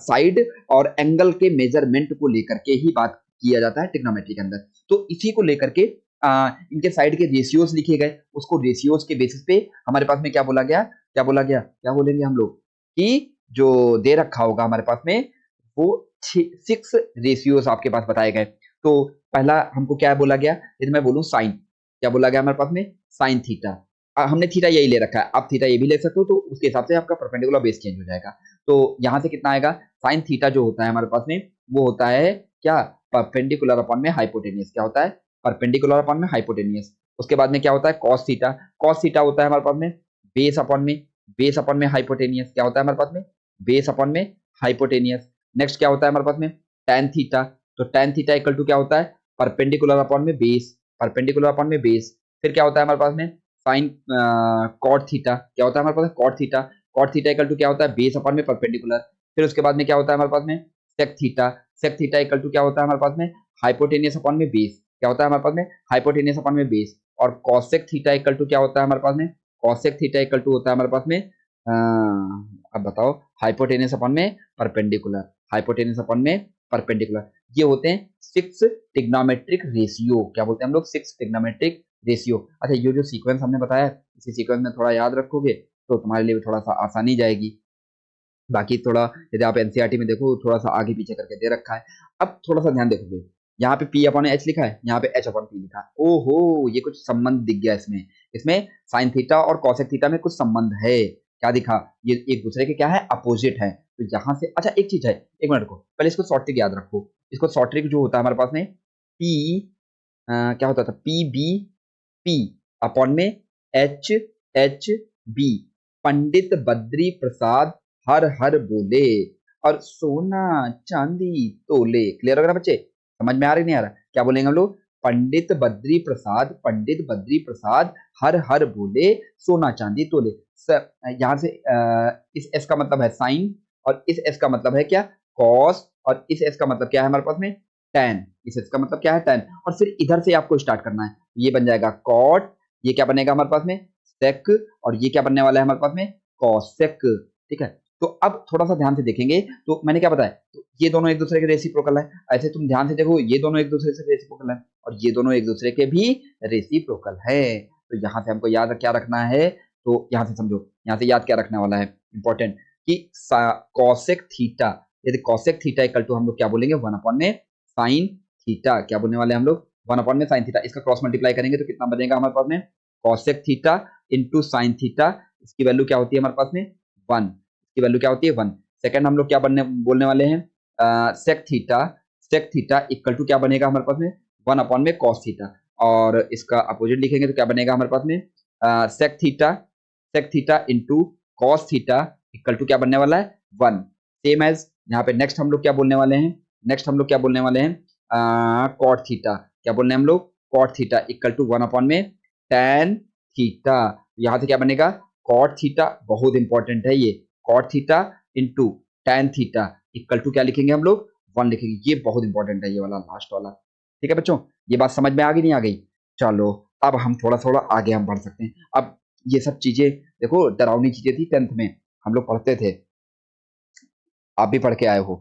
साइड और एंगल के मेजरमेंट को लेकर के ही बात किया जाता है ट्रिग्नोमेट्री के अंदर। तो इसी को लेकर के इनके साइड के रेशियोज लिखे गए, उसको रेशियोज के बेसिस पे हमारे पास में क्या बोला गया, क्या बोला गया, क्या बोलेंगे हम लोग, कि जो दे रखा होगा हमारे पास में, वो 6 रेशियोज आपके पास बताए गए। तो पहला हमको क्या बोला गया, यदि मैं बोलूं साइन, क्या बोला गया हमारे पास में? Sine theta. हमने थीटा यही ले रखा है, आप थीटा ये भी ले सकते हो, तो उसके हिसाब से आपका परपेंडिकुलर बेस चेंज हो जाएगा। तो यहाँ से कितना आएगा? साइन थीटा जो होता है हमारे पास में, वो होता है क्या? परपेंडिकुलर अपॉन में हाइपोटेनियस। क्या होता है? परपेंडिकुलर अपॉन में हाइपोटेनियस। उसके बाद में क्या होता है? Cos theta. कॉस थीटा होता है हमारे पास में बेस अपॉन में, बेस अपॉन में हाइपोटेनियस। क्या होता है हमारे पास में? बेस अपॉन में हाइपोटेनियस। नेक्स्ट क्या होता है हमारे पास में? Tan theta. तो टेन थीटा इक्वल टू क्या होता है? परपेंडिकुलर अपॉन में बेस, परपेंडिकुलर अपॉन में बेस। फिर क्या होता है हमारे पास में? Sine cot theta. क्या होता है हमारे पास? Cot theta. Cot theta equal to क्या होता है? बेस अपॉन में परपेंडिकुलर। फिर उसके बाद में क्या होता है हमारे पास में? Sec theta. Sec theta equal to क्या होता है हमारे पास में? हाइपोटेनियस अपॉन में बेस। क्या होता है हमारे पास में? हाइपोटेनियस अपॉन में बेस। और कॉसेक थीटा इक्वल टू क्या होता है हमारे पास में? कॉसेक थीटा इक्वल टू होता है हमारे पास में अब बताओ, हाइपोटेनियस अपॉन में परपेंडिकुलर, हाइपोटेनियस अपॉन में परपेंडिकुलर। ये होते हैं 6 ट्रिग्नोमेट्रिक रेशियो। क्या बोलते हैं हम लोग? 6 ट्रिग्नोमेट्रिक रेशियो। अच्छा, ये जो सीक्वेंस हमने बताया, इसी सीक्वेंस में थोड़ा याद रखोगे तो तुम्हारे लिए भी थोड़ा सा आसानी जाएगी। बाकी थोड़ा यदि आप एनसीईआरटी में देखो, थोड़ा सा आगे पीछे करके दे रखा है। अब थोड़ा सा ध्यान देखोगे, यहाँ पे पी अपॉन एच लिखा है, यहाँ पे एच अपॉन पी लिखा है। ओहो, ये कुछ संबंध दिख गया इसमें। इसमें साइन थीटा और कॉसेक थीटा में कुछ संबंध है। क्या दिखा? ये एक दूसरे के क्या है? अपोजिट है। तो यहाँ से अच्छा एक चीज है, एक मिनट को पहले इसको शॉर्ट ट्रिक याद रखो। इसको शॉर्ट ट्रिक जो होता है हमारे पास में, पी क्या होता था? पी बी पी अपॉन में H H B. Pandit Badri Prasad हर हर बोले, और सोना चांदी तोले। क्लियर हो गया ना बच्चे? समझ में आ रही नहीं आ रहा? क्या बोलेंगे हम लोग? पंडित बद्री प्रसाद हर हर बोले सोना चांदी तोले। सर यहाँ से इस एस का मतलब है साइन और इस एस का मतलब है क्या कॉस और इस एस का मतलब क्या है हमारे पास में टेन। इस एस का मतलब क्या है टेन और फिर इधर से आपको स्टार्ट करना है। ये बन जाएगा कॉट, ये क्या बनेगा हमारे पास में सेक और ये क्या बनने वाला है हमारे पास में कॉसेक। ठीक है, तो अब थोड़ा सा ध्यान से देखेंगे तो मैंने क्या बताया, तो ये दोनों एक दूसरे के रेसिप्रोकल है। ऐसे तुम ध्यान से देखो ये दोनों एक दूसरे से रेसिप्रोकल है और ये दोनों एक दूसरे के भी रेसिप्रोकल है। तो यहाँ से हमको याद क्या रखना है, तो यहाँ से समझो, यहाँ से याद क्या रखने वाला है इंपॉर्टेंट कि कॉसेक थीटा, यदि कॉसेक थीटा इक्वल टू हम लोग क्या बोलेंगे 1 में साइन थीटा, क्या बोलने वाले हम लोग 1 में साइन थीटा। इसका क्रॉस मल्टीप्लाई करेंगे तो कितना बनेगा हमारे पास में cosec theta into sine theta. इसकी वैल्यू क्या होती है हमारे पास में 1, इसकी वैल्यू क्या होती है 1। सेकंड हम लोग क्या बोलने वाले हैं सेक थीटा इक्वल टू क्या बनेगा हमारे पास में 1 में कॉस थीटा और इसका अपोजिट लिखेंगे तो क्या बनेगा हमारे पास में sec theta into cos theta equal to क्या बनने वाला है 1। सेम एज यहाँ पे नेक्स्ट हम लोग क्या बोलने वाले हैं कॉट थीटा, क्या बोलने हैं हम लोग कॉट थीटा इक्वल टू 1 में टेन थीटा। यहाँ से क्या बनेगा कॉट थीटा, बहुत इंपॉर्टेंट है ये, cot theta into tan theta equal to क्या लिखेंगे हम लोग 1 लिखेंगे। ये बहुत इंपॉर्टेंट है ये वाला लास्ट वाला। ठीक है बच्चों, ये बात समझ में आ गई नहीं आ गई? चलो अब हम थोड़ा थोड़ा आगे हम बढ़ सकते हैं। अब ये सब चीजें देखो डरावनी चीजें थी 10th में हम लोग पढ़ते थे, आप भी पढ़ के आए हो।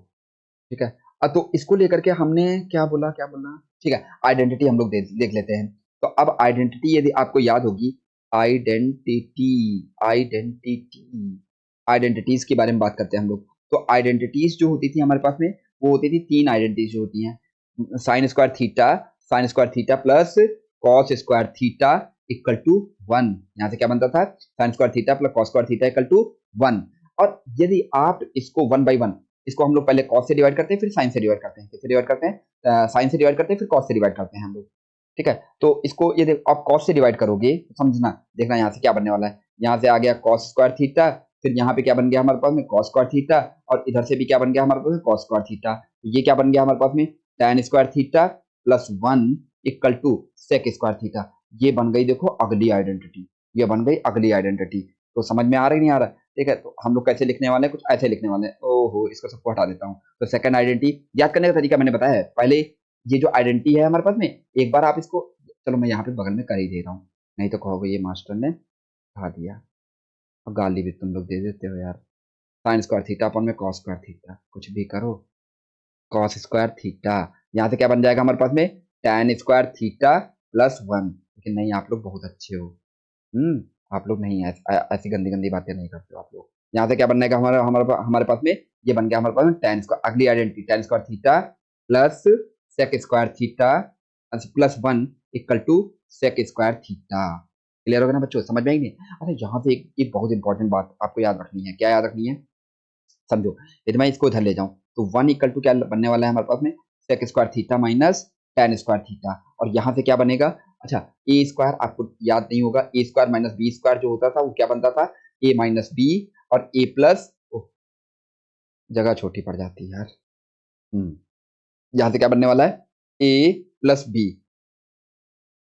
ठीक है, तो इसको लेकर के हमने क्या बोला ठीक है, आइडेंटिटी हम लोग देख लेते हैं। तो अब आइडेंटिटी यदि आपको याद होगी, आइडेंटिटीज के बारे में बात करते हैं हम लोग। तो आइडेंटिटीज जो होती थी हमारे पास में वो होती थी 3 आइडेंटिटीज जो होती हैं, sine square theta plus cos square theta equal to 1। यहाँ से क्या बनता था sine square theta plus cos square theta equal to 1। और यदि आप इसको 1 by 1, इसको हम लोग पहले कॉस से डिवाइड करते हैं फिर साइन से डिवाइड करते हैं, किससे डिवाइड करते हैं साइन से डिवाइड करते हैं फिर कॉस से डिवाइड करते हैं हम लोग। ठीक है, तो इसको यदि आप कॉस से डिवाइड करोगे तो समझना, देखना यहाँ से क्या बनने वाला है। यहाँ से आ गया कॉस स्क्वायर थीटा, फिर यहाँ पे क्या बन गया हमारे पास में कॉस स्क्वायर थीटा और इधर से भी क्या बन गया हमारे पास में कॉस स्क्वायर थीटा। तो ये क्या बन गया हमारे पास में tan square theta plus 1 equal to sec square theta. ये बन गई देखो अगली आइडेंटिटी, ये बन गई अगली आइडेंटिटी। तो समझ में आ रहा है नहीं आ रहा? ठीक है, तो हम लोग कैसे लिखने वाले हैं, कुछ ऐसे लिखने वाले हैं। ओहो, इसको सबको हटा देता हूँ। तो सेकंड आइडेंटिटी याद करने का तरीका मैंने बताया है पहले। ये जो आइडेंटिटी है हमारे पास में, एक बार आप इसको, चलो मैं यहाँ पे बगल में कर ही दे रहा हूँ, नहीं तो कहोगे ये मास्टर ने हटा दिया और गाली भी तुम लोग दे देते हो यार। साइन स्क्वायर थीटा अपन में कॉस स्क्वायर थीटा, कुछ भी करो कॉस स्क्वायर थीटा। यहाँ से क्या बन जाएगा हमारे पास में tan स्क्वायर थीटा प्लस 1। लेकिन नहीं, आप लोग बहुत अच्छे हो। आप लोग नहीं ऐसी गंदी गंदी बातें नहीं करते हो आप लोग। यहाँ से क्या बनने का हमारे पास में ये बन गया हमारे पास में tan स्क्वायर, अगली identity tan square theta plus sec square theta plus 1 equal to sec square theta. Clear होगा ना बच्चों, समझ में आएंगे? अरे यहाँ से एक बहुत इंपॉर्टेंट बात आपको याद रखनी है। क्या याद रखनी है समझो, यदि मैं इसको इधर ले जाऊं तो 1 इक्वल टू क्या बनने वाला है हमारे पास में sec square theta minus tan square theta. और यहाँ से क्या बनेगा, अच्छा ए स्क्वायर आपको याद नहीं होगा, ए स्क्वायर माइनस बी स्क्वायर जो होता था वो क्या बनता था ए माइनस बी और ए प्लस, जगह छोटी पड़ जाती है यार। यहाँ से क्या बनने वाला है ए प्लस बी,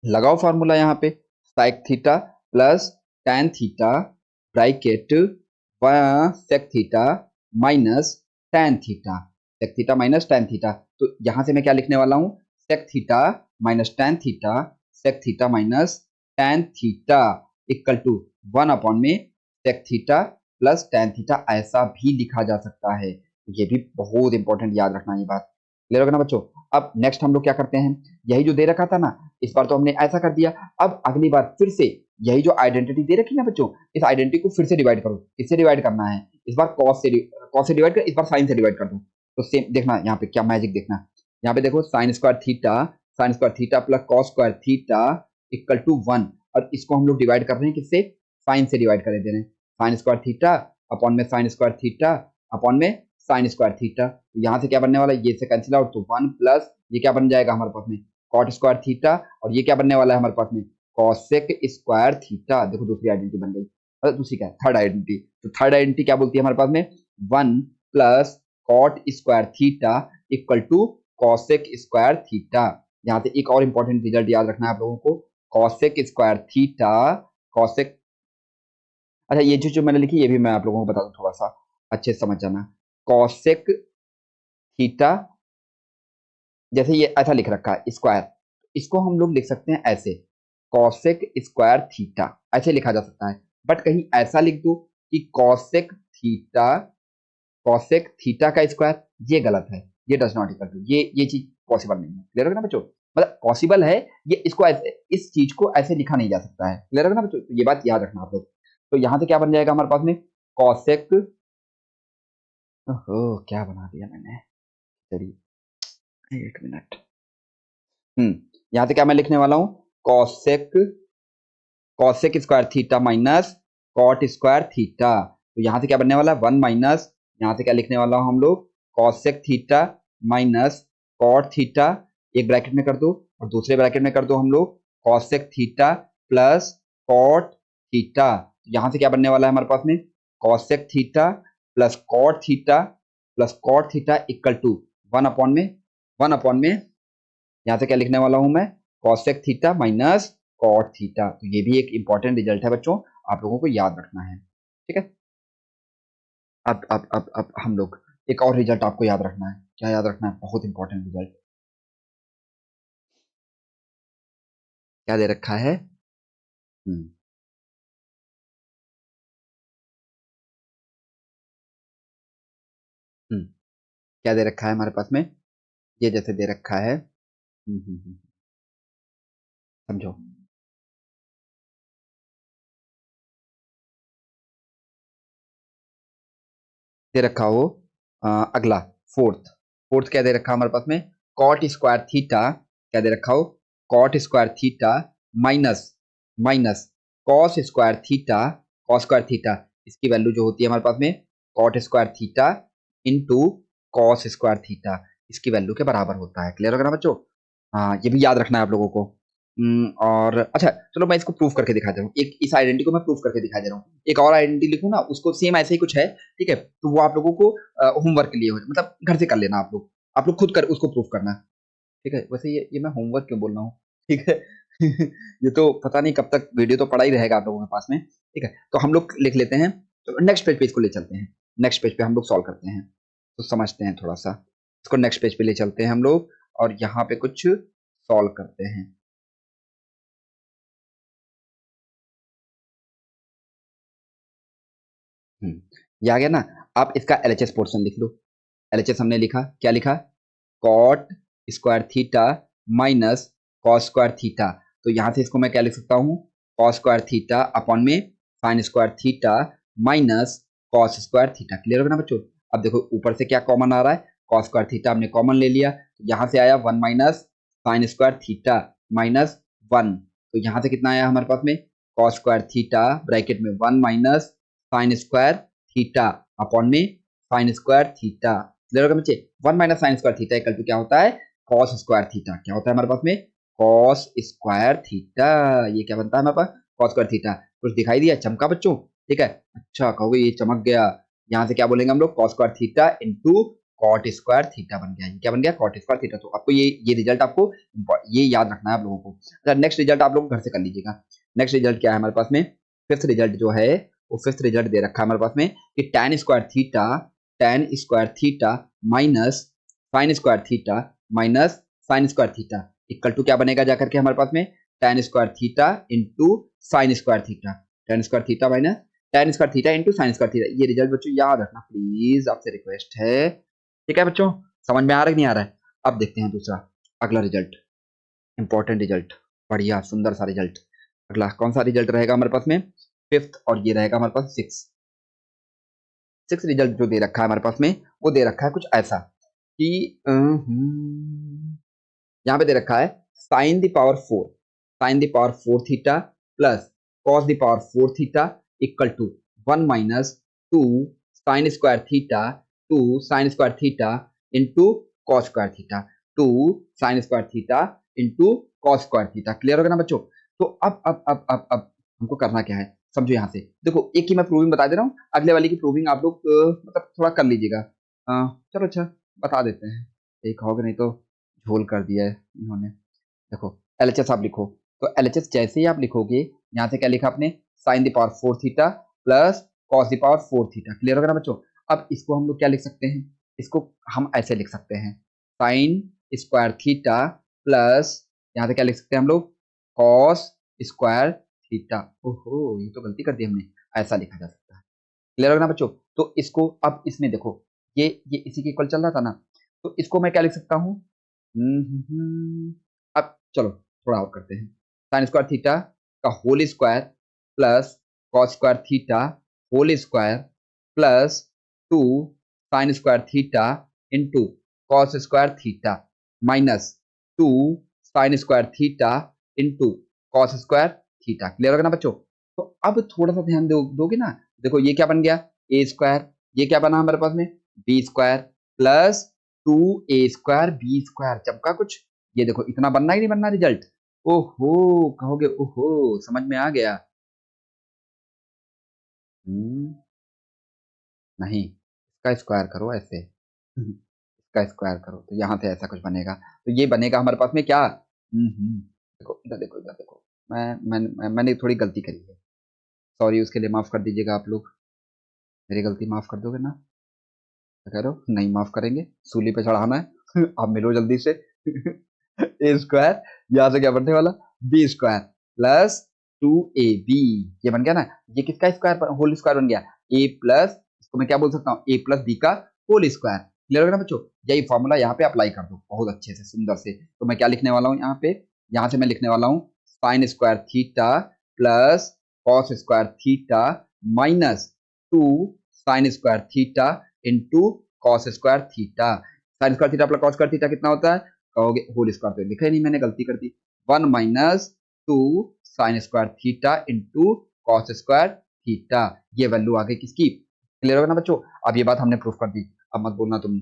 लगाओ फॉर्मूला यहाँ पे sec theta plus tan theta bracket sec theta minus tan theta, sec theta minus tan theta. तो यहाँ से मैं क्या लिखने वाला हूँ sec theta minus tan theta, sec theta minus tan theta equal to 1 में sec theta plus tan theta, ऐसा भी लिखा जा सकता है। ये भी बहुत इंपॉर्टेंट, याद रखना ये बात। क्लियर होगा ना बच्चों? अब नेक्स्ट हम लोग क्या करते हैं, यही जो दे रखा था ना, इस बार तो हमने ऐसा कर दिया। अब अगली बार फिर से यही जो आइडेंटिटी दे रखी ना बच्चों, इस आइडेंटिटी को फिर से डिवाइड करो। किससे डिवाइड करना है इस बार कॉस से डिवाइड कर, इस बार साइन से डिवाइड कर दो। तो सेम देखना यहाँ पे क्या मैजिक देखना, यहाँ पे देखो sine square theta plus cos square theta equal to 1 और इसको हम लोग डिवाइड कर रहे हैं किससे साइन से डिवाइड कर दे रहे हैं। साइन स्क्वायर थीटा अपॉन में साइन स्क्वायर थीटा अपॉन में साइन स्क्वायर थीटा। तो यहाँ से क्या बनने वाला है, ये से कैंसिल आउट, तो 1 प्लस ये क्या बन जाएगा हमारे पास में कॉट स्क्वायर थीटा और ये क्या बनने वाला है हमारे पास में कॉसेक स्क्वायर थीटा। देखो दूसरी आइडेंटिटी बन गई। दूसरी क्या है थर्ड आइडेंटिटी। तो थर्ड आइडेंटिटी क्या बोलती है हमारे पास में 1 plus cot square theta equal to cosec square theta. यहाँ से एक और इंपॉर्टेंट रिजल्ट याद रखना है आप लोगों को, कॉसेक स्क्वायर थीटा, कॉसेक, अच्छा ये जो जो मैंने लिखी ये भी मैं आप लोगों को बता दूं थोड़ा सा अच्छे से समझ जाना। कॉसेक थीटा, जैसे ये ऐसा लिख रखा है स्क्वायर, इसको हम लोग लिख सकते हैं ऐसे, कॉसेक स्क्वायर थीटा, ऐसे लिखा जा सकता है। बट कहीं ऐसा लिख दो कि कॉसेक थीटा, कॉसेक थीटा का स्क्वायर, ये गलत है, ये डज नॉट इक्वल टू, ये चीज पॉसिबल नहीं है। क्लियर होगा ना बच्चों, मतलब पॉसिबल है, ये इसको ऐसे, इस चीज को ऐसे लिखा नहीं जा सकता है। क्लियर होगा ना बच्चों, तो ये बात याद रखना आप लोग। तो यहाँ से क्या बन जाएगा हमारे पास में, कॉसेक, ओहो क्या बना दिया मैंने, चलिए 1 मिनट। यहाँ से क्या मैं लिखने वाला हूँ, cosec, cosec square theta minus cot square theta. तो यहाँ से क्या बनने वाला है, 1 माइनस, यहाँ से क्या लिखने वाला हूँ हम लोग, cosec theta minus cot theta, एक ब्रैकेट में कर दो, और दूसरे ब्रैकेट में कर दो हम लोग cosec theta plus cot theta. यहाँ से क्या बनने वाला है हमारे पास में, cosec theta plus cot theta equal to 1 upon में यहाँ से क्या लिखने वाला हूं मैं, cosec theta minus cot theta. तो ये भी एक इंपॉर्टेंट रिजल्ट है बच्चों, आप लोगों को याद रखना है। ठीक है, अब हम लोग एक और रिजल्ट आपको याद रखना है, क्या याद रखना है, बहुत इंपॉर्टेंट रिजल्ट, क्या दे रखा है, हम्म हम्म क्या दे रखा है हमारे पास में, ये जैसे दे रखा है, समझो, दे रखा हो अगला, फोर्थ, फोर्थ क्या दे रखा है हमारे पास में, कॉट स्क्वायर थीटा, क्या दे रखा हो, cot square theta minus minus cos square theta, cos square theta, इसकी वैल्यू जो होती है हमारे पास में, cot square theta into cos square theta, इसकी वैल्यू के बराबर होता है। क्लियर होगा ना बच्चों, हाँ ये भी याद रखना है आप लोगों को। और अच्छा चलो मैं इसको प्रूफ करके दिखा दे रहा हूँ, एक इस आइडेंटिटी को मैं प्रूफ करके दिखा दे रहा हूँ, एक और आइडेंटिटी लिखूँ ना, उसको सेम ऐसे ही कुछ है, ठीक है, तो वो आप लोगों को होमवर्क के लिए हो, मतलब घर से कर लेना, आप लोग खुद कर उसको प्रूफ करना। ठीक है, वैसे ये मैं होमवर्क क्यों बोल रहा हूँ, ठीक है ये तो पता नहीं कब तक वीडियो तो पड़ा ही रहेगा आप लोगों के पास में। ठीक है, तो हम लोग लिख लेते हैं, तो नेक्स्ट पेज पे इसको ले चलते हैं, नेक्स्ट पेज पे हम लोग सॉल्व करते हैं, तो समझते हैं थोड़ा सा, इसको नेक्स्ट पेज पे ले चलते हैं हम लोग, और यहाँ पे कुछ सॉल्व करते हैं। ये आ गया ना, आप इसका एलएचएस पोर्शन लिख लो, एलएचएस हमने लिखा, क्या लिखा, cot square theta minus cos square theta, तो यहाँ से इसको मैं क्या लिख सकता हूँ, कॉस स्क्वायर थीटा अपॉन में sine square theta minus cos square theta. Clear होगा ना बच्चों, अब देखो ऊपर से क्या कॉमन आ रहा है, कॉस स्क्वायर थीटा हमने कॉमन ले लिया, तो यहाँ से आया 1 minus sine square theta minus 1, तो यहाँ से कितना आया हमारे पास में, कॉस स्क्वायर थीटा ब्रैकेट में 1 minus sine square theta upon में साइन स्क्वायर थीटा। क्लियर होगा बच्चे, 1 minus sine square theta equal to क्या होता है, कॉस स्क्वायर थीटा, क्या होता है हमारे पास में, कॉस स्क्वायर थीटा, ये क्या बनता है हमारे पास, कॉस स्क्वायर थीटा। कुछ दिखाई दिया, चमका बच्चों, ठीक है, अच्छा कहोगे ये चमक गया, यहाँ से क्या बोलेंगे हम लोग, cos square theta into cot square theta बन गया, ये क्या बन गया, कॉट स्क्वायर थीटा। तो आपको ये रिजल्ट आपको ये याद रखना है आप लोगों को। अच्छा नेक्स्ट रिजल्ट आप लोग घर से कर लीजिएगा, नेक्स्ट रिजल्ट क्या है हमारे पास में, फिफ्थ रिजल्ट जो है, वो फिफ्थ रिजल्ट दे रखा है हमारे पास में कि tan square theta minus sine square theta minus sine square theta equal to क्या बनेगा जाकर के हमारे पास में, tan square theta into sine square theta, tan square theta minus tan square theta into sine square theta. ये रिजल्ट बच्चों याद रखना प्लीज, आपसे रिक्वेस्ट है, ठीक है बच्चों, समझ में आ रहा है कि नहीं आ रहा है। अब देखते हैं दूसरा, अगला रिजल्ट, इंपॉर्टेंट रिजल्ट, बढ़िया सुंदर सा रिजल्ट, अगला कौन सा रिजल्ट रहेगा हमारे पास में, फिफ्थ, और ये रहेगा हमारे पास सिक्स। सिक्स रिजल्ट जो दे रखा है हमारे पास में, वो दे रखा है कुछ ऐसा कि यहाँ पे दे रखा है sine the power four, sine the power four theta plus cos the power four theta equal to 1 minus 2 sine square theta, 2 sine square theta into cos square theta, 2 sine square theta into cos square theta. Clear होगा ना बच्चों, तो अब हमको करना क्या है, समझो यहाँ से, देखो एक की मैं प्रूविंग बता दे रहा हूँ, अगले वाली की प्रूविंग आप लोग मतलब थोड़ा कर लीजिएगा। चलो अच्छा बता देते हैं, एक होगा नहीं तो झोल कर दिया है इन्होंने। देखो एलएचएस आप लिखो, तो एलएचएस जैसे ही आप लिखोगे, यहाँ से क्या लिखा आपने, sine the power 4 theta plus cos the power 4 theta. Clear होगा ना बच्चों? अब इसको हम लोग क्या लिख सकते हैं, इसको हम ऐसे लिख सकते हैं, साइन स्क्वायर थीटा प्लस, यहाँ से क्या लिख सकते हैं हम लोग, कॉस स्क्वायर थीटा। ओहो, ये तो गलती कर दी हमने, ऐसा लिखा जा सकता है। क्लियर होगा ना बच्चों? तो इसको अब इसमें देखो, ये इसी के इक्वल चल रहा था ना, तो इसको मैं क्या लिख सकता हूँ, अब चलो थोड़ा और करते हैं, साइन स्क्वायर थीटा का whole square plus cos square theta whole square plus 2 sine square theta into cos square theta minus 2 sine square theta into cos square theta. Clear होगा ना बच्चों? तो अब थोड़ा सा ध्यान दोगे ना, देखो ये क्या बन गया, ए स्क्वायर, ये क्या बना हमारे पास में, B square plus 2a² b² चमका कुछ, ये देखो इतना बनना ही नहीं बनना रिजल्ट। ओहो, कहोगे ओहो, समझ में आ गया। नहीं, इसका स्क्वायर करो ऐसे, इसका स्क्वायर करो तो यहाँ से ऐसा कुछ बनेगा, तो ये बनेगा हमारे पास में क्या, देखो इधर देखो, इधर देखो, मैंने थोड़ी गलती करी है, सॉरी, उसके लिए माफ कर दीजिएगा आप लोग, मेरी गलती माफ कर दोगे ना? क्या कह रहे हो, नहीं माफ करेंगे, सूली पे चढ़ाना है आप मिलो जल्दी से ए स्क्वायर, यहाँ से क्या बनने वाला, बी स्क्वायर प्लस 2ab, ये बन गया ना, ये किसका स्क्वायर, होल स्क्वायर बन गया, ए प्लस, इसको मैं क्या बोल सकता हूँ, ए प्लस बी का होल स्क्वायर। क्लियर होगा ना बच्चों? यही फॉर्मूला यहाँ पे अप्लाई कर दो बहुत अच्छे से सुंदर से। तो मैं क्या लिखने वाला हूँ यहाँ पे, यहाँ से मैं लिखने वाला हूँ sign square theta plus cos square theta minus 2 sine square theta into cos square theta. Sign square theta plus cos square theta कितना होता है, कहोगे होल स्क्वायर, तो लिखा ही नहीं, मैंने गलती कर दी, 1 minus 2 sine square theta into cos square theta, ये वैल्यू आ गई किसकी। क्लियर होगा ना बच्चों? अब ये बात हमने प्रूफ कर दी, अब मत बोलना तुम।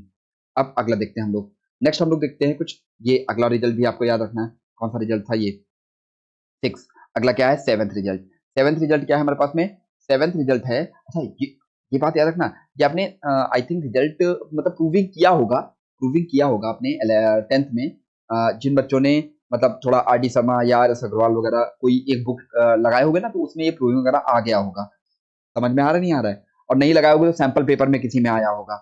अब अगला देखते हैं हम लोग, नेक्स्ट हम लोग देखते हैं कुछ, ये अगला रिजल्ट भी आपको याद रखना है, कौन सा रिजल्ट था ये, 6। अगला क्या है, सेवेंथ रिजल्ट। सेवेंथ रिजल्ट क्या है हमारे पास में, सेवेंथ रिजल्ट है, अच्छा ये बात याद रखना, ये आपने आई थिंक रिजल्ट मतलब प्रूविंग किया होगा, प्रूविंग किया होगा आपने 10th में, जिन बच्चों ने मतलब थोड़ा आर डी शर्मा या आर एस अग्रवाल वगैरह कोई एक बुक लगाए होंगे ना, तो उसमें ये प्रूविंग वगैरह आ गया होगा। समझ में आ रहा नहीं आ रहा है? और नहीं लगाए होंगे तो सैंपल पेपर में किसी में आया होगा।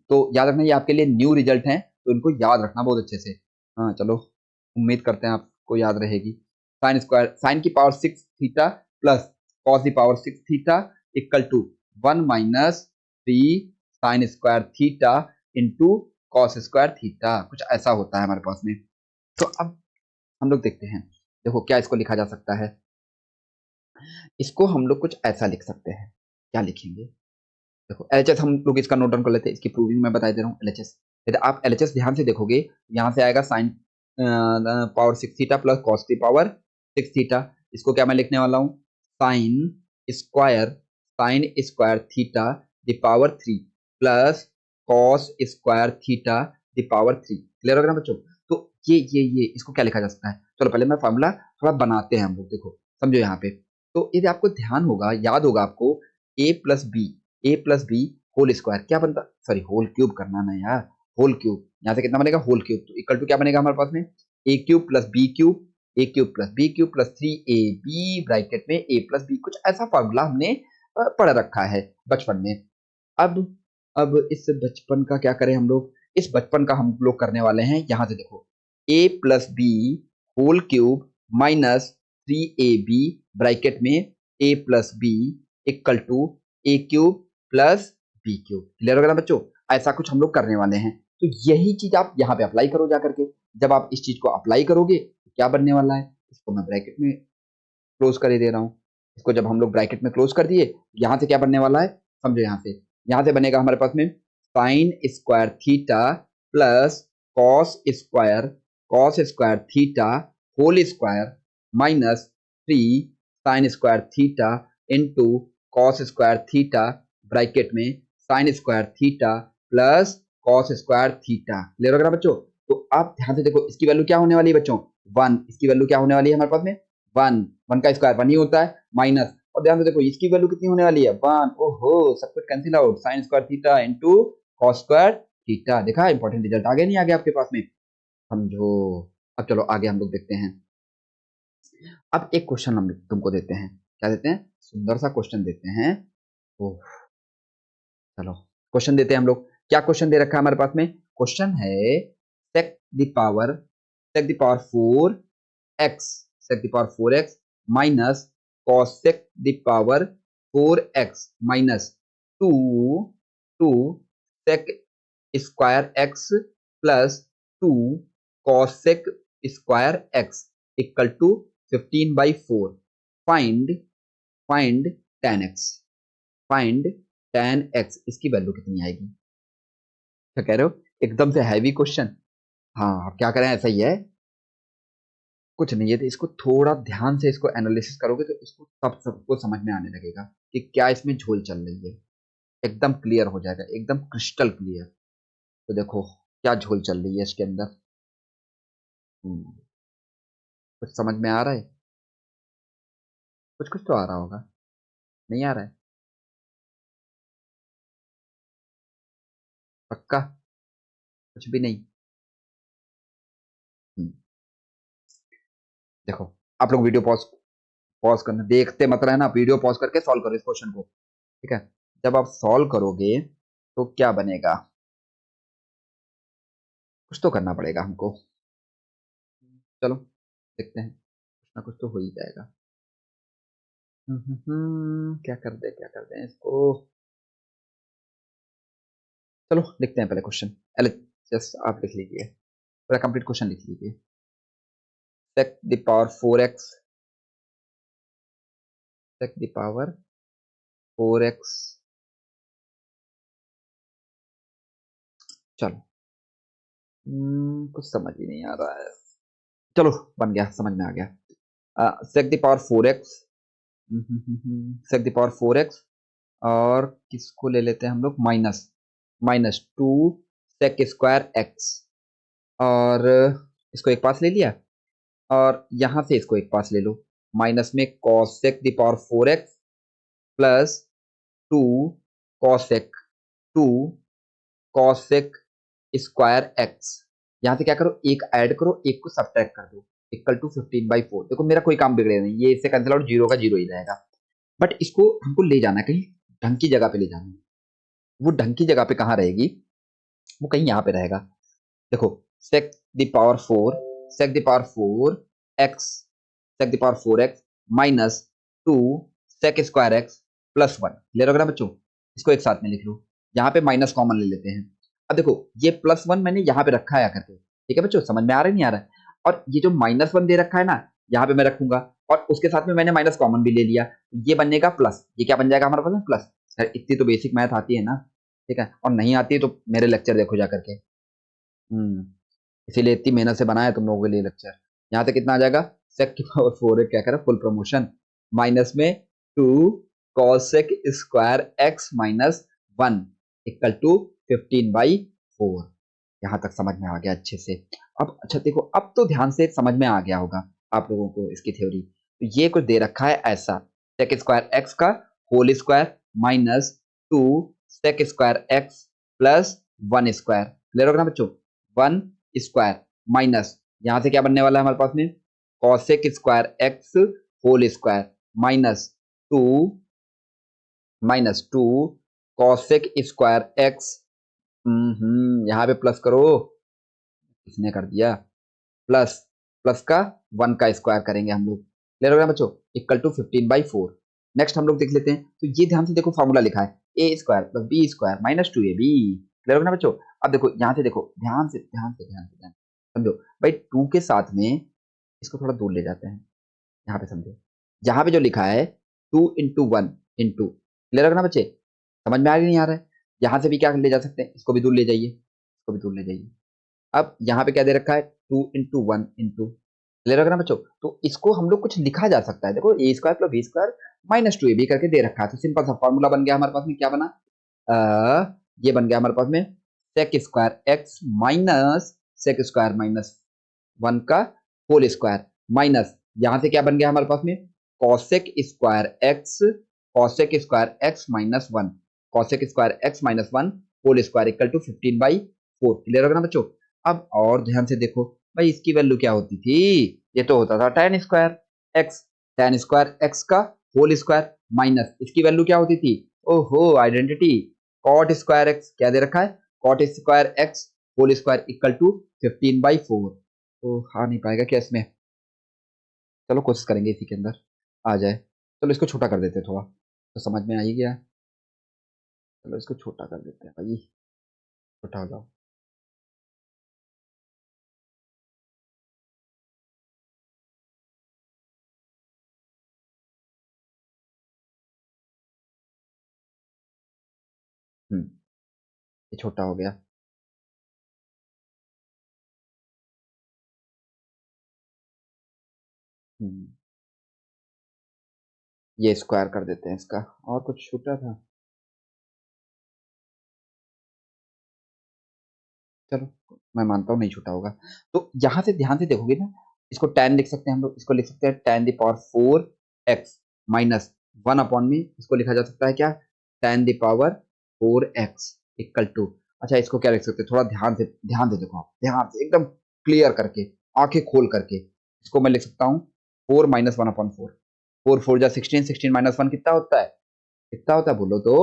तो याद रखना, ये आपके लिए न्यू रिजल्ट है, तो इनको याद रखना बहुत अच्छे से। हाँ चलो, उम्मीद करते हैं आपको याद रहेगी। साइन स्क्वायर, साइन की पावर 6 थीटा प्लस कॉस की power 6 theta equal to 1 minus 3 sine square theta into cos square theta, कुछ ऐसा होता है हमारे पास में। तो अब हम लोग देखते हैं, देखो क्या इसको लिखा जा सकता है, इसको हम लोग कुछ ऐसा लिख सकते हैं, क्या लिखेंगे, देखो एलएचएस हम लोग इसका नोट डाउन कर लेते हैं, इसकी प्रूविंग मैं बता दे रहा हूँ एलएचएस। यदि आप एलएचएस ध्यान से देखोगे, यहाँ से आएगा sine power 6 theta plus cos की पावर 6 थीटा, इसको क्या मैं लिखने वाला हूँ, sign square theta the power 3 plus cos square theta the power 3। Clear हो गया ना बच्चों? तो ये इसको क्या लिखा जा सकता है, चलो पहले मैं फॉर्मूला थोड़ा बनाते हैं हम लोग, देखो समझो यहाँ पे। तो यदि आपको ध्यान होगा, याद होगा आपको, ए प्लस बी होल स्क्वायर क्या बनता, सॉरी होल क्यूब करना ना यार, होल क्यूब, यहाँ से कितना बनेगा, होल क्यूब, तो इक्वल टू क्या बनेगा हमारे पास में, A cube plus B cube, A cube plus B cube plus 3ab bracket में ए प्लस बी, कुछ ऐसा फॉर्मूला हमने पढ़ रखा है बचपन में। अब इस बचपन का क्या करें हम लोग, इस बचपन का हम लोग करने वाले हैं, यहाँ से देखो, A plus B whole cube minus 3ab bracket में A plus B equal to A cube plus B cube. Clear हो गया ना बच्चों? ऐसा कुछ हम लोग करने वाले हैं, तो यही चीज आप यहाँ पे अप्लाई करो जा करके। जब आप इस चीज को अप्लाई करोगे तो क्या बनने वाला है, इसको मैं ब्रैकेट में क्लोज कर ही दे रहा हूँ, इसको जब हम लोग ब्रैकेट में क्लोज कर दिए, यहाँ से क्या बनने वाला है, समझो यहाँ से बनेगा हमारे पास में sine square theta plus cos square theta whole square minus 3 sine square theta into cos square theta bracket में sine square theta plus cos square theta. Clear हो गया बच्चों? तो आप ध्यान से देखो, इसकी वैल्यू क्या होने वाली है बच्चों, 1, इसकी वैल्यू क्या होने वाली है हमारे पास में, 1, 1 का स्क्वायर 1 ही होता है, माइनस, और ध्यान से देखो इसकी वैल्यू कितनी होने वाली है, 1, ओहो सब कुछ cancel out, sign square theta into cos square theta. देखा, इंपॉर्टेंट रिजल्ट आ गया नहीं आ गया आपके पास में, समझो। अब चलो आगे हम लोग देखते हैं। अब एक क्वेश्चन हम तुमको देते हैं, क्या देते हैं, सुंदर सा क्वेश्चन देते हैं। ओह, चलो क्वेश्चन देते हैं हम लोग। क्या क्वेश्चन दे रखा है हमारे पास में? क्वेश्चन है sec the power, sec the power 4x, sec the power 4x minus cosec the power 4x minus 2 2 sec square x plus 2 cosec square x equal to 15/4। Find find tan x, find tan x, इसकी वैल्यू कितनी आएगी? क्या कह रहे हो? एकदम से हैवी क्वेश्चन। हाँ, अब क्या करें, ऐसा ही है, कुछ नहीं है, तो इसको थोड़ा ध्यान से इसको एनालिसिस करोगे तो इसको सबको समझ में आने लगेगा कि क्या इसमें झोल चल रही है। एकदम क्लियर हो जाएगा, एकदम क्रिस्टल क्लियर। तो देखो क्या झोल चल रही है इसके अंदर। हम्म, कुछ समझ में आ रहा है? कुछ कुछ तो आ रहा होगा, नहीं आ रहा है? पक्का? कुछ भी नहीं? हम्म, देखो, आप लोग वीडियो पॉज पॉज करना, देखते मत रहना, वीडियो पॉज करके सॉल्व करो इस क्वेश्चन को, ठीक है? जब आप सॉल्व करोगे तो क्या बनेगा, कुछ तो करना पड़ेगा हमको। चलो देखते हैं, कुछ ना कुछ तो हो ही जाएगा। क्या कर दे इसको। चलो लिखते हैं पहले क्वेश्चन। एल जस्ट आप लिख लीजिए, पूरा कंप्लीट क्वेश्चन लिख लीजिए। Sec the power 4x, sec the power 4x। चलो कुछ समझ ही नहीं आ रहा है। चलो बन गया, समझ में आ गया। Sec the power 4x, sec the power 4x, और किसको ले लेते हैं हम लोग, minus minus 2 sec square x, और इसको एक पास ले लिया, और यहां से इसको एक पास ले लो, माइनस में cosec the power 4x plus 2 cosec 2 cosec square x. यहां से क्या करो, एक ऐड करो, एक को सब्ट्रैक्ट कर दो, इक्वल टू 15/4। देखो मेरा कोई काम बिगड़े नहीं, ये इससे कैंसिल आउट, जीरो का जीरो ही रहेगा। बट इसको हमको ले जाना है कहीं ढंग की जगह पे ले जाना है। वो ढंग की जगह पे कहाँ रहेगी, वो कहीं यहाँ पे रहेगा। देखो, sec the power 4, sec the power 4 x, sec the power 4x minus 2 sec square x plus 1, ले रहे हो ना बच्चों? इसको एक साथ में लिख लो, यहाँ पे माइनस कॉमन ले लेते हैं। अब देखो ये प्लस 1 मैंने यहाँ पे रखा है आकर के, ठीक है बच्चों, समझ में आ रहा है नहीं आ रहा है? और ये जो माइनस 1 दे रखा है ना, यहाँ पे मैं रखूंगा, और उसके साथ में मैंने माइनस कॉमन भी ले लिया, ये बनेगा प्लस, ये क्या बन जाएगा हमारे पास में, प्लस। इतनी तो बेसिक मैथ आती है ना, ठीक है? और नहीं आती है तो मेरे लेक्चर देखो जा करके। इसीलिए इतनी मेहनत से बनाया तुम लोगों के लिए लेक्चर। यहाँ से कितना आ जाएगा, सेक की पावर 4 क्या करें, फुल प्रमोशन, माइनस में 2 cosec square x minus 1 equal to 15/4। यहाँ तक समझ में आ गया अच्छे से। अब अच्छा देखो, अब तो ध्यान से समझ में आ गया होगा आप लोगों को इसकी थ्योरी। तो ये कुछ दे रखा है ऐसा, सेक स्क्वायर एक्स का whole square minus 2 sec square x plus 1 square, clear होगा ना बच्चों? 1 स्क्वायर माइनस, यहां से क्या बनने वाला है हमारे पास में, cosec square x whole square minus 2 cosec square x, यहाँ पे प्लस करो, इसने कर दिया प्लस, प्लस का 1 का स्क्वायर करेंगे हम लोग, क्लियर हो गया बच्चों, इक्वल टू 15/4। नेक्स्ट हम लोग देख लेते हैं, तो ये ध्यान से देखो, फॉर्मूला लिखा है a square plus b square minus 2ab, clear हो गया ना बच्चों? अब देखो यहाँ से देखो, ध्यान से समझो भाई, 2 के साथ में इसको थोड़ा दूर ले जाते हैं, यहाँ पे समझो, यहाँ पे जो लिखा है 2 × 1 क्लियर है ना बच्चे? समझ में आ रही नहीं आ रहा है? यहाँ से भी क्या ले जा सकते हैं, इसको भी दूर ले जाइए, इसको भी दूर ले जाइए। अब यहाँ पे क्या दे रखा है, 2 × 1 क्लियर है ना बच्चों? तो इसको हम लोग कुछ लिखा जा सकता है, देखो a square plus b square minus 2ab करके दे रखा है, तो सिंपल सा फॉर्मूला बन गया हमारे पास में, क्या बना, ये बन गया हमारे पास में sec square x minus sec square minus 1 का होल स्क्वायर माइनस, यहां से क्या बन गया हमारे पास में, cosec square x minus 1, cosec square x minus 1 whole square equal to 15/4, clear होगा ना बच्चों? अब और ध्यान से देखो, भाई इसकी वैल्यू क्या होती थी, ये तो होता था tan square x, tan square x का होल स्क्वायर माइनस इसकी वैल्यू क्या होती थी, ओहो आइडेंटिटी, cot स्क्वायर एक्स क्या दे रखा है, cot square x whole square equal to 15/4। तो आ नहीं पाएगा क्या इसमें, चलो कोशिश करेंगे इसी के अंदर आ जाए। चलो इसको छोटा कर देते हैं थोड़ा, तो समझ में आ ही गया। चलो इसको छोटा कर देते हैं भाई, छोटा हो जाओ। ये छोटा हो गया। हम्म, ये स्क्वायर कर देते हैं इसका, और कुछ छूटा था, चलो मैं मानता हूँ नहीं छूटा होगा। तो यहाँ से ध्यान से देखोगे ना, इसको tan लिख सकते हैं हम लोग, इसको लिख सकते हैं tan the power 4x minus 1 upon में इसको लिखा जा सकता है क्या, tan the power 4x equal to, अच्छा इसको क्या लिख सकते हैं, थोड़ा ध्यान से देखो आप, ध्यान से एकदम क्लियर करके, आंखें खोल करके, इसको मैं लिख सकता हूँ 4 - 1/4, 4 4 जा 16, 16 - 1 कितना होता है, कितना होता है बोलो तो,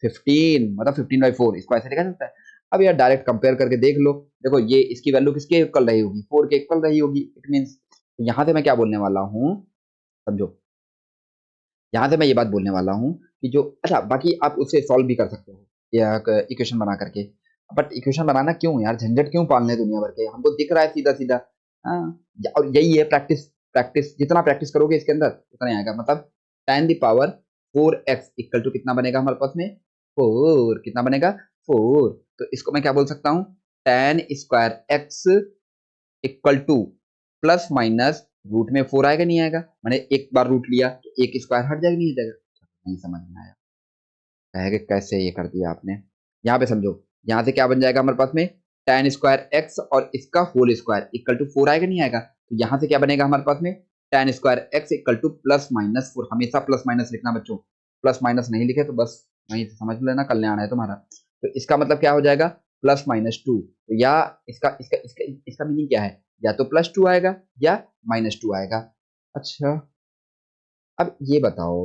15, मतलब 15/4, इसको ऐसे लिखा जाता है। अब यार डायरेक्ट कंपेयर करके देख लो, देखो ये इसकी वैल्यू किसके इक्वल रही होगी, 4 के इक्वल रही होगी, इट मीन्स यहाँ से मैं क्या बोलने वाला हूँ, समझो, यहाँ से मैं ये बात बोलने वाला हूँ कि जो, अच्छा बाकी आप उसे सॉल्व भी कर सकते हो या इक्वेशन बना करके, बट इक्वेशन बनाना क्यों यार, झंझट क्यों पालने दुनिया भर के, हमको दिख रहा है सीधा सीधा। हाँ, और यही है प्रैक्टिस, प्रैक्टिस जितना प्रैक्टिस करोगे इसके अंदर उतना ही आएगा, मतलब tan the power 4x equal to कितना बनेगा हमारे पास में, 4, कितना बनेगा 4, तो इसको मैं क्या बोल सकता हूँ, tan square x equal to plus minus root में 4 आएगा नहीं आएगा, मैंने एक बार रूट लिया तो एक स्क्वायर हट जाएगा नहीं हट जाएगा, नहीं समझ में आया, कहेगा कैसे ये कर दिया आपने। यहाँ पे समझो, यहाँ से क्या बन जाएगा हमारे पास में, tan स्क्वायर एक्स और इसका होल स्क्वायर इक्वल टू 4 आएगा नहीं आएगा, तो यहाँ से क्या बनेगा हमारे पास में, tan square x equal to +- 4, हमेशा प्लस माइनस लिखना बच्चों, प्लस माइनस नहीं लिखे तो बस वहीं से समझ लेना कल्याण है तुम्हारा। तो इसका मतलब क्या हो जाएगा, +- 2, तो या इसका इसका इसका इसका मीनिंग क्या है, या तो +2 आएगा या -2 आएगा। अच्छा अब ये बताओ,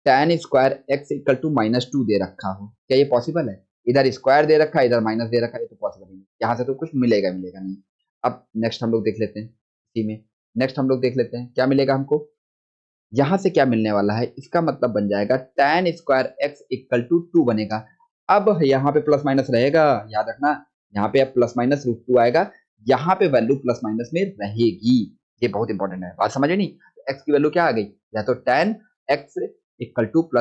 tan square x equal to -2 दे रखा हो, क्या ये पॉसिबल है, इधर स्क्वायर दे रखा है इधर माइनस दे रखा है, ये तो पॉसिबल नहीं है, यहाँ से तो कुछ मिलेगा मिलेगा नहीं। अब नेक्स्ट हम लोग देख लेते हैं इसी में, नेक्स्ट हम लोग देख लेते हैं क्या मिलेगा हमको, यहाँ से क्या मिलने वाला है, इसका मतलब बन जाएगा tan square x equal to 2 बनेगा। अब यहाँ पे प्लस माइनस रहेगा, याद रखना, यहाँ पे अब +- √2 आएगा, यहाँ पे वैल्यू प्लस माइनस में रहेगी, ये बहुत इंपॉर्टेंट है, बात समझे नहीं, एक्स की वैल्यू क्या आ गई, या तो tan एक्स इक्वल टू +-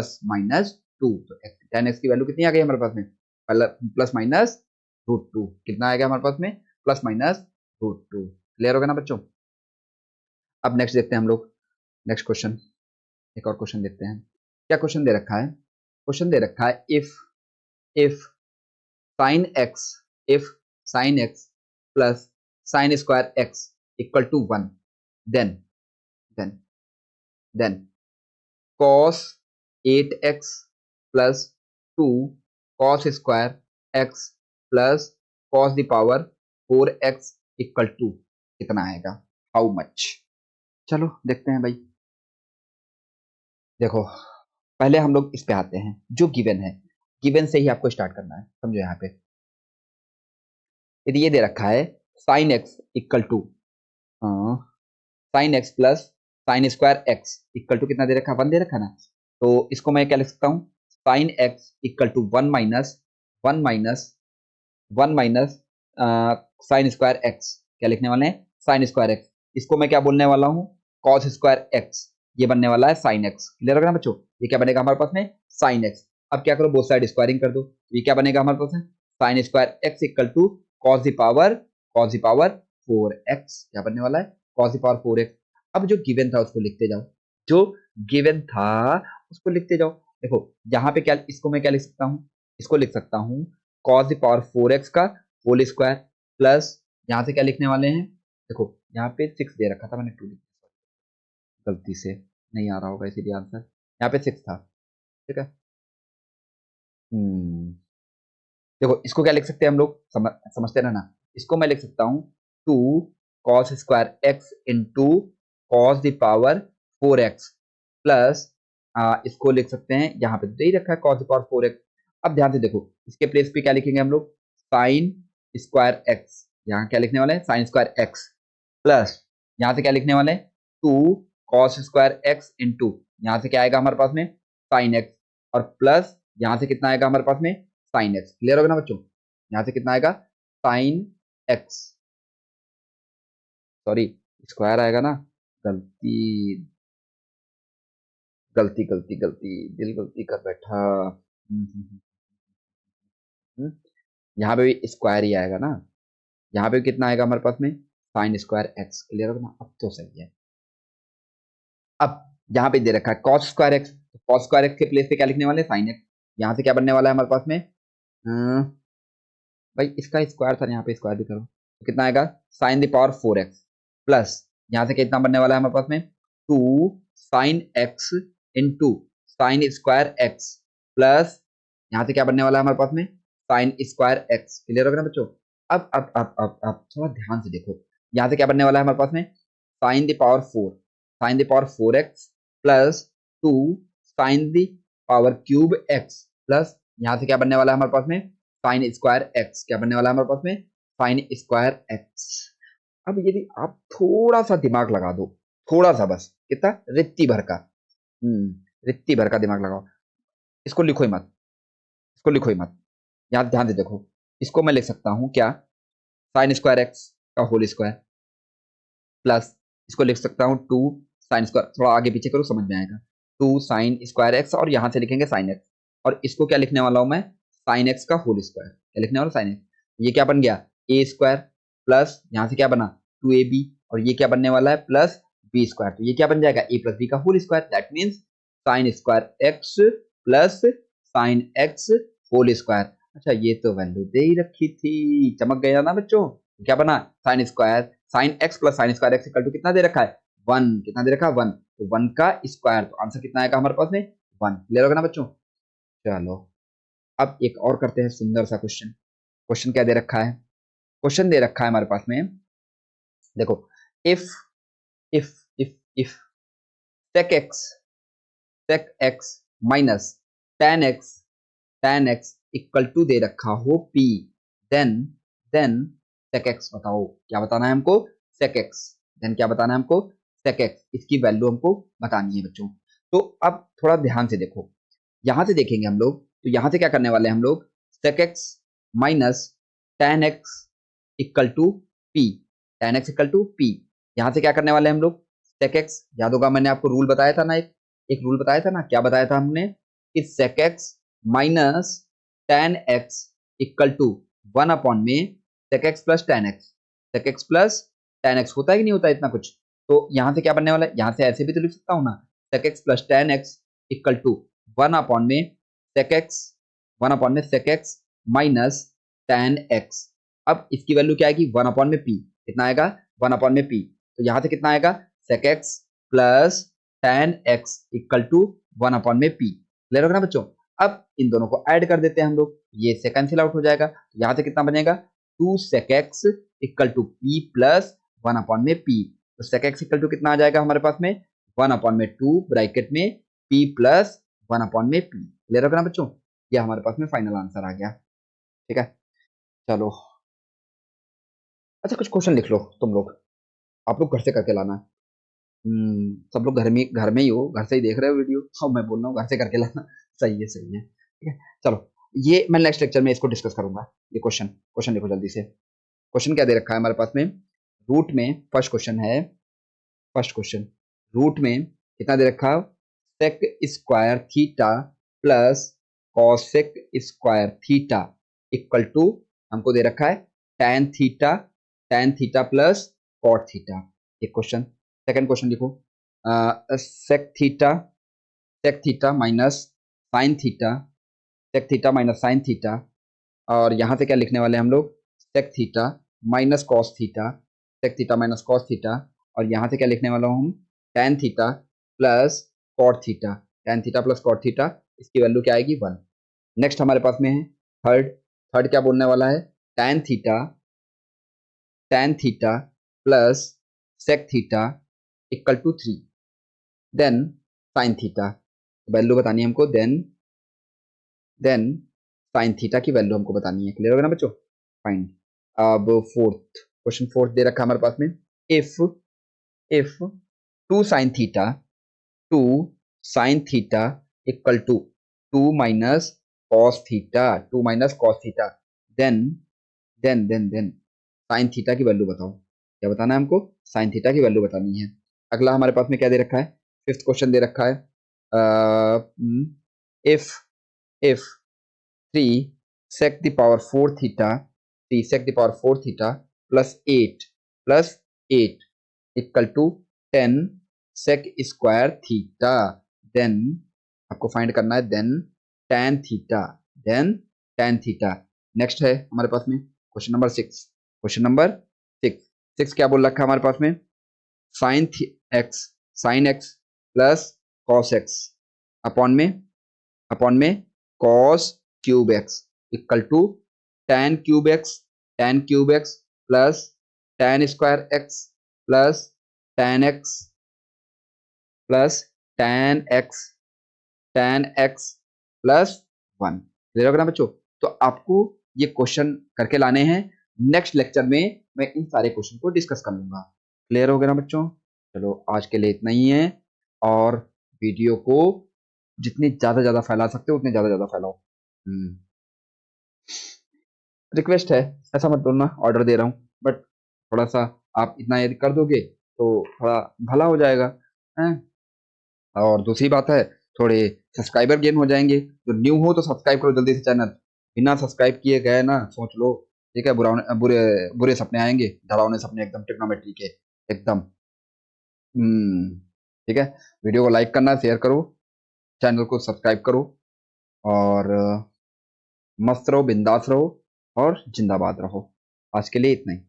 2, तो tan एक्स की वैल्यू कितनी आ गई हमारे पास में, +- कितना आ गया हमारे पास में, +- क्लियर होगा ना बच्चों। अब नेक्स्ट देखते हैं हम लोग, नेक्स्ट क्वेश्चन, एक और क्वेश्चन देखते हैं, क्या क्वेश्चन दे रखा है, क्वेश्चन दे रखा है if sine x, if sine x plus sine square x equal to 1, then then then cos 8x plus 2 cos square x plus cos the power 4x equal to कितना आएगा, हाउ मच, चलो देखते हैं भाई। देखो पहले हम लोग इस पे आते हैं, जो गिवन है, गिवन से ही आपको स्टार्ट करना है, समझो यहाँ पे यदि ये दे रखा है sine x equal to sine x plus sine square x equal to कितना दे रखा है, 1 दे रखा है ना, तो इसको मैं क्या लिख सकता हूँ, sine x equal to 1 - 1 - 1 - sine square x, क्या लिखने वाले हैं, साइन स्क्वायर एक्स, इसको मैं क्या बोलने वाला हूँ, कॉस स्क्वायर एक्स, ये बनने वाला है साइन एक्स, क्लियर होगा ना बच्चों, ये क्या बनेगा हमारे पास में, साइन एक्स। अब क्या करो, बोथ साइड स्क्वायरिंग कर दो, ये क्या बनेगा हमारे पास में, sine square x equal to cos the power 4x, क्या बनने वाला है, कॉस द पावर 4x। अब जो गिवन था उसको लिखते जाओ, जो गिवन था उसको लिखते जाओ, देखो यहाँ पे क्या, इसको मैं क्या लिख सकता हूँ, इसको लिख सकता हूँ cos द पावर 4x का होल स्क्वायर प्लस, यहाँ से क्या लिखने वाले हैं, देखो यहाँ पे 6 दे रखा था मैंने, 2 गलती से नहीं आ रहा होगा इसीलिए आंसर, यहाँ पे 6 था, ठीक है। देखो इसको क्या लिख सकते हैं हम लोग, समझते रहना, इसको मैं लिख सकता हूँ 2 cos square x into cos the power 4x plus इसको लिख सकते हैं, यहाँ पे दे ही रखा है कॉस द पावर 4x। अब ध्यान से देखो, इसके प्लेस पे क्या लिखेंगे हम लोग, साइन स्क्वायर एक्स, यहाँ क्या लिखने वाले हैं, साइन स्क्वायर एक्स प्लस यहाँ से क्या लिखने वाले हैं, 2 कॉस स्क्वायर एक्स इंटू यहाँ से क्या आएगा हमारे पास में, साइन एक्स, और प्लस यहाँ से कितना आएगा हमारे पास में, साइन एक्स। क्लियर होगा ना बच्चों, यहाँ से कितना आएगा, साइन एक्स, सॉरी स्क्वायर आएगा ना, गलती गलती गलती गलती, दिल गलती कर बैठा। यहाँ पे भी स्क्वायर ही आएगा ना, यहाँ पे कितना आएगा हमारे पास में, साइन स्क्वायर एक्स। क्लियर होगा ना, अब तो सही है। अब यहाँ पे दे रखा है कॉस स्क्वायर एक्स, तो कॉस स्क्वायर एक्स के प्लेस पे क्या लिखने वाले, साइन एक्स। यहाँ से क्या बनने वाला है हमारे पास में, भाई इसका स्क्वायर था, यहाँ पे स्क्वायर भी करो, तो कितना आएगा, sign the power 4x plus यहाँ से कितना बनने वाला है हमारे पास में, 2 sine x into sine square x plus यहाँ से क्या बनने वाला है हमारे पास में, साइन स्क्वायर एक्स। क्लियर होगा ना बच्चों। अब थोड़ा ध्यान से देखो, यहाँ से क्या बनने वाला है हमारे पास में, sine the power 4, sine the power 4x plus 2 sine the power cube x plus यहाँ से क्या बनने वाला है हमारे पास में, साइन स्क्वायर एक्स। क्या बनने वाला है हमारे पास में, साइन स्क्वायर एक्स। अब यदि आप थोड़ा सा दिमाग लगा दो, थोड़ा सा बस, कितना, रित्ती भर का, रित्ती भर का दिमाग लगाओ, इसको लिखो ही मत, इसको लिखो ही मत, यहाँ ध्यान से देखो, इसको मैं लिख सकता हूँ क्या, साइन स्क्वायर एक्स का होल स्क्वायर प्लस इसको लिख सकता हूँ 2 साइन स्क्वायर, थोड़ा आगे पीछे करो समझ में आएगा, 2 साइन स्क्वायर एक्स और यहाँ से लिखेंगे साइन एक्स, और इसको क्या लिखने वाला हूँ मैं, साइन एक्स का होल स्क्वायर। क्या लिखने वाला, साइन एक्स। ये क्या बन गया, ए स्क्वायर प्लस यहाँ से क्या बना, 2ab, और ये क्या बनने वाला है, प्लस बी स्क्वायर। तो ये क्या बन जाएगा, ए प्लस बी का whole square, that means sine square x plus sine x whole square. अच्छा ये तो वैल्यू दे ही रखी थी, चमक गया ना बच्चों। क्या बना, sine square, sine x plus sine square x equal to कितना दे रखा है, 1। कितना दे रखा है, 1, तो 1 का स्क्वायर, तो आंसर कितना आएगा हमारे पास में, 1। क्लियर होगा ना बच्चों। चलो अब एक और करते हैं सुंदर सा क्वेश्चन। क्वेश्चन क्या दे रखा है, क्वेश्चन दे रखा है हमारे पास में, देखो, if if if if sec x minus tan x equal to दे रखा हो p, देन sec x बताओ, क्या बताना है हमको, sec x, देन क्या बताना है हमको, sec x, इसकी वैल्यू हमको बतानी है बच्चों। तो अब थोड़ा ध्यान से देखो, यहां से देखेंगे हम लोग, तो यहां से क्या करने वाले हैं हम लोग, sec x minus tan x equal to p, tan x equal to p, यहां से क्या करने वाले हैं हम लोग, sec x, याद होगा मैंने आपको रूल बताया था ना, एक रूल बताया था ना, क्या बताया था हमने, कि sec x minus tan x equal to 1 upon में sec x plus tan x, sec x plus tan x होता है कि नहीं होता है इतना कुछ। तो यहां से क्या बनने वाला है, यहां से ऐसे भी तो लिख सकता हूं ना, sec x plus tan x equal to 1 upon में sec x, 1 अपॉन में sec x minus tan x। अब इसकी वैल्यू क्या आएगी, 1 अपॉन में p, कितना आएगा, 1 अपॉन में p, तो यहां से कितना आएगा, sec x plus tan x equal to 1 upon में p। क्लियर होगा ना बच्चों। अब इन दोनों को ऐड कर देते हैं हम लोग, ये से कैंसिल आउट हो जाएगा, यहाँ से कितना बनेगा, 2 sec x equal to p plus 1 upon में p, तो sec x इक्वल टू कितना आ जाएगा हमारे पास में, 1 अपॉन में 2 ब्रैकेट में p प्लस 1 अपॉन में p। क्लियर होगा ना बच्चों, ये हमारे पास में फाइनल आंसर आ गया। ठीक है, चलो अच्छा कुछ क्वेश्चन लिख लो तुम लोग, आप लोग घर से करके लाना। सब लोग घर में ही हो, घर से ही देख रहे हो वीडियो, हाँ मैं बोल रहा हूँ घर से करके लाना। सही है सही है, ठीक है। चलो ये मैं नेक्स्ट लेक्चर में इसको डिस्कस करूंगा। ये क्वेश्चन क्वेश्चन लिखो जल्दी से। क्वेश्चन क्या दे रखा है हमारे पास में, रूट में फर्स्ट क्वेश्चन है, फर्स्ट क्वेश्चन रूट में कितना दे रखा है, sec square theta plus cosec square theta equal to हमको दे रखा है tan theta plus cot theta. एक क्वेश्चन, सेकंड क्वेश्चन लिखो, sec theta minus sine theta, sec theta minus sine theta, और यहाँ से क्या लिखने वाले हैं हम लोग, sec theta minus cos theta, sec theta minus cos theta, और यहाँ से क्या लिखने वाला हूँ हम, tan theta plus cot theta, tan theta plus cot theta, इसकी वैल्यू क्या आएगी, 1। नेक्स्ट हमारे पास में है थर्ड, थर्ड क्या बोलने वाला है, tan theta plus sec theta equal to 3, then sine theta value बतानी है हमको, देन साइन थीटा की वैल्यू हमको बतानी है। क्लियर होगा ना बच्चों? फाइन। अब क्वेश्चन फोर्थ दे रखा है हमारे पास में, if 2 sine theta 2 sine theta equal to 2 minus cos theta, 2 minus cos theta, then sine theta की वैल्यू बताओ। क्या बताना है हमको? साइन थीटा की वैल्यू बतानी है। अगला हमारे पास में क्या दे रखा है? फिफ्थ क्वेश्चन दे रखा है, if if 3 sec the power 4 theta 3 sec the power 4 theta plus 8 equal to 10 sec square theta, then आपको फाइंड करना है देन tan थीटा। नेक्स्ट है हमारे पास में क्वेश्चन नंबर 6। क्वेश्चन नंबर 6 क्या बोल रखा है हमारे पास में? Sine x plus cos x upon में cos cube x equal to tan cube x plus tan square x plus tan x plus tan x plus 1। Clear होगा ना बच्चों? तो आपको ये क्वेश्चन करके लाने हैं। नेक्स्ट लेक्चर में मैं इन सारे क्वेश्चन को डिस्कस कर लूंगा। क्लियर हो गया ना बच्चों? चलो आज के लिए इतना ही है, और वीडियो को जितनी ज्यादा फैला सकते हो उतने ज्यादा फैलाओ। रिक्वेस्ट है, ऐसा मत बोलना ऑर्डर दे रहा हूँ, बट थोड़ा सा आप इतना यदि कर दोगे तो थोड़ा भला हो जाएगा, हैं? और दूसरी बात है, थोड़े सब्सक्राइबर गेन हो जाएंगे। जो न्यू हो तो सब्सक्राइब करो जल्दी से चैनल, बिना सब्सक्राइब किए गए ना सोच लो, ठीक है, बुरे बुरे सपने आएंगे, डरावने सपने एकदम ट्रिग्नोमेट्री के एकदम। ठीक है, वीडियो को लाइक करना, शेयर करो, चैनल को सब्सक्राइब करो, और मस्त रहो, बिंदास रहो, और जिंदाबाद रहो। आज के लिए इतना ही।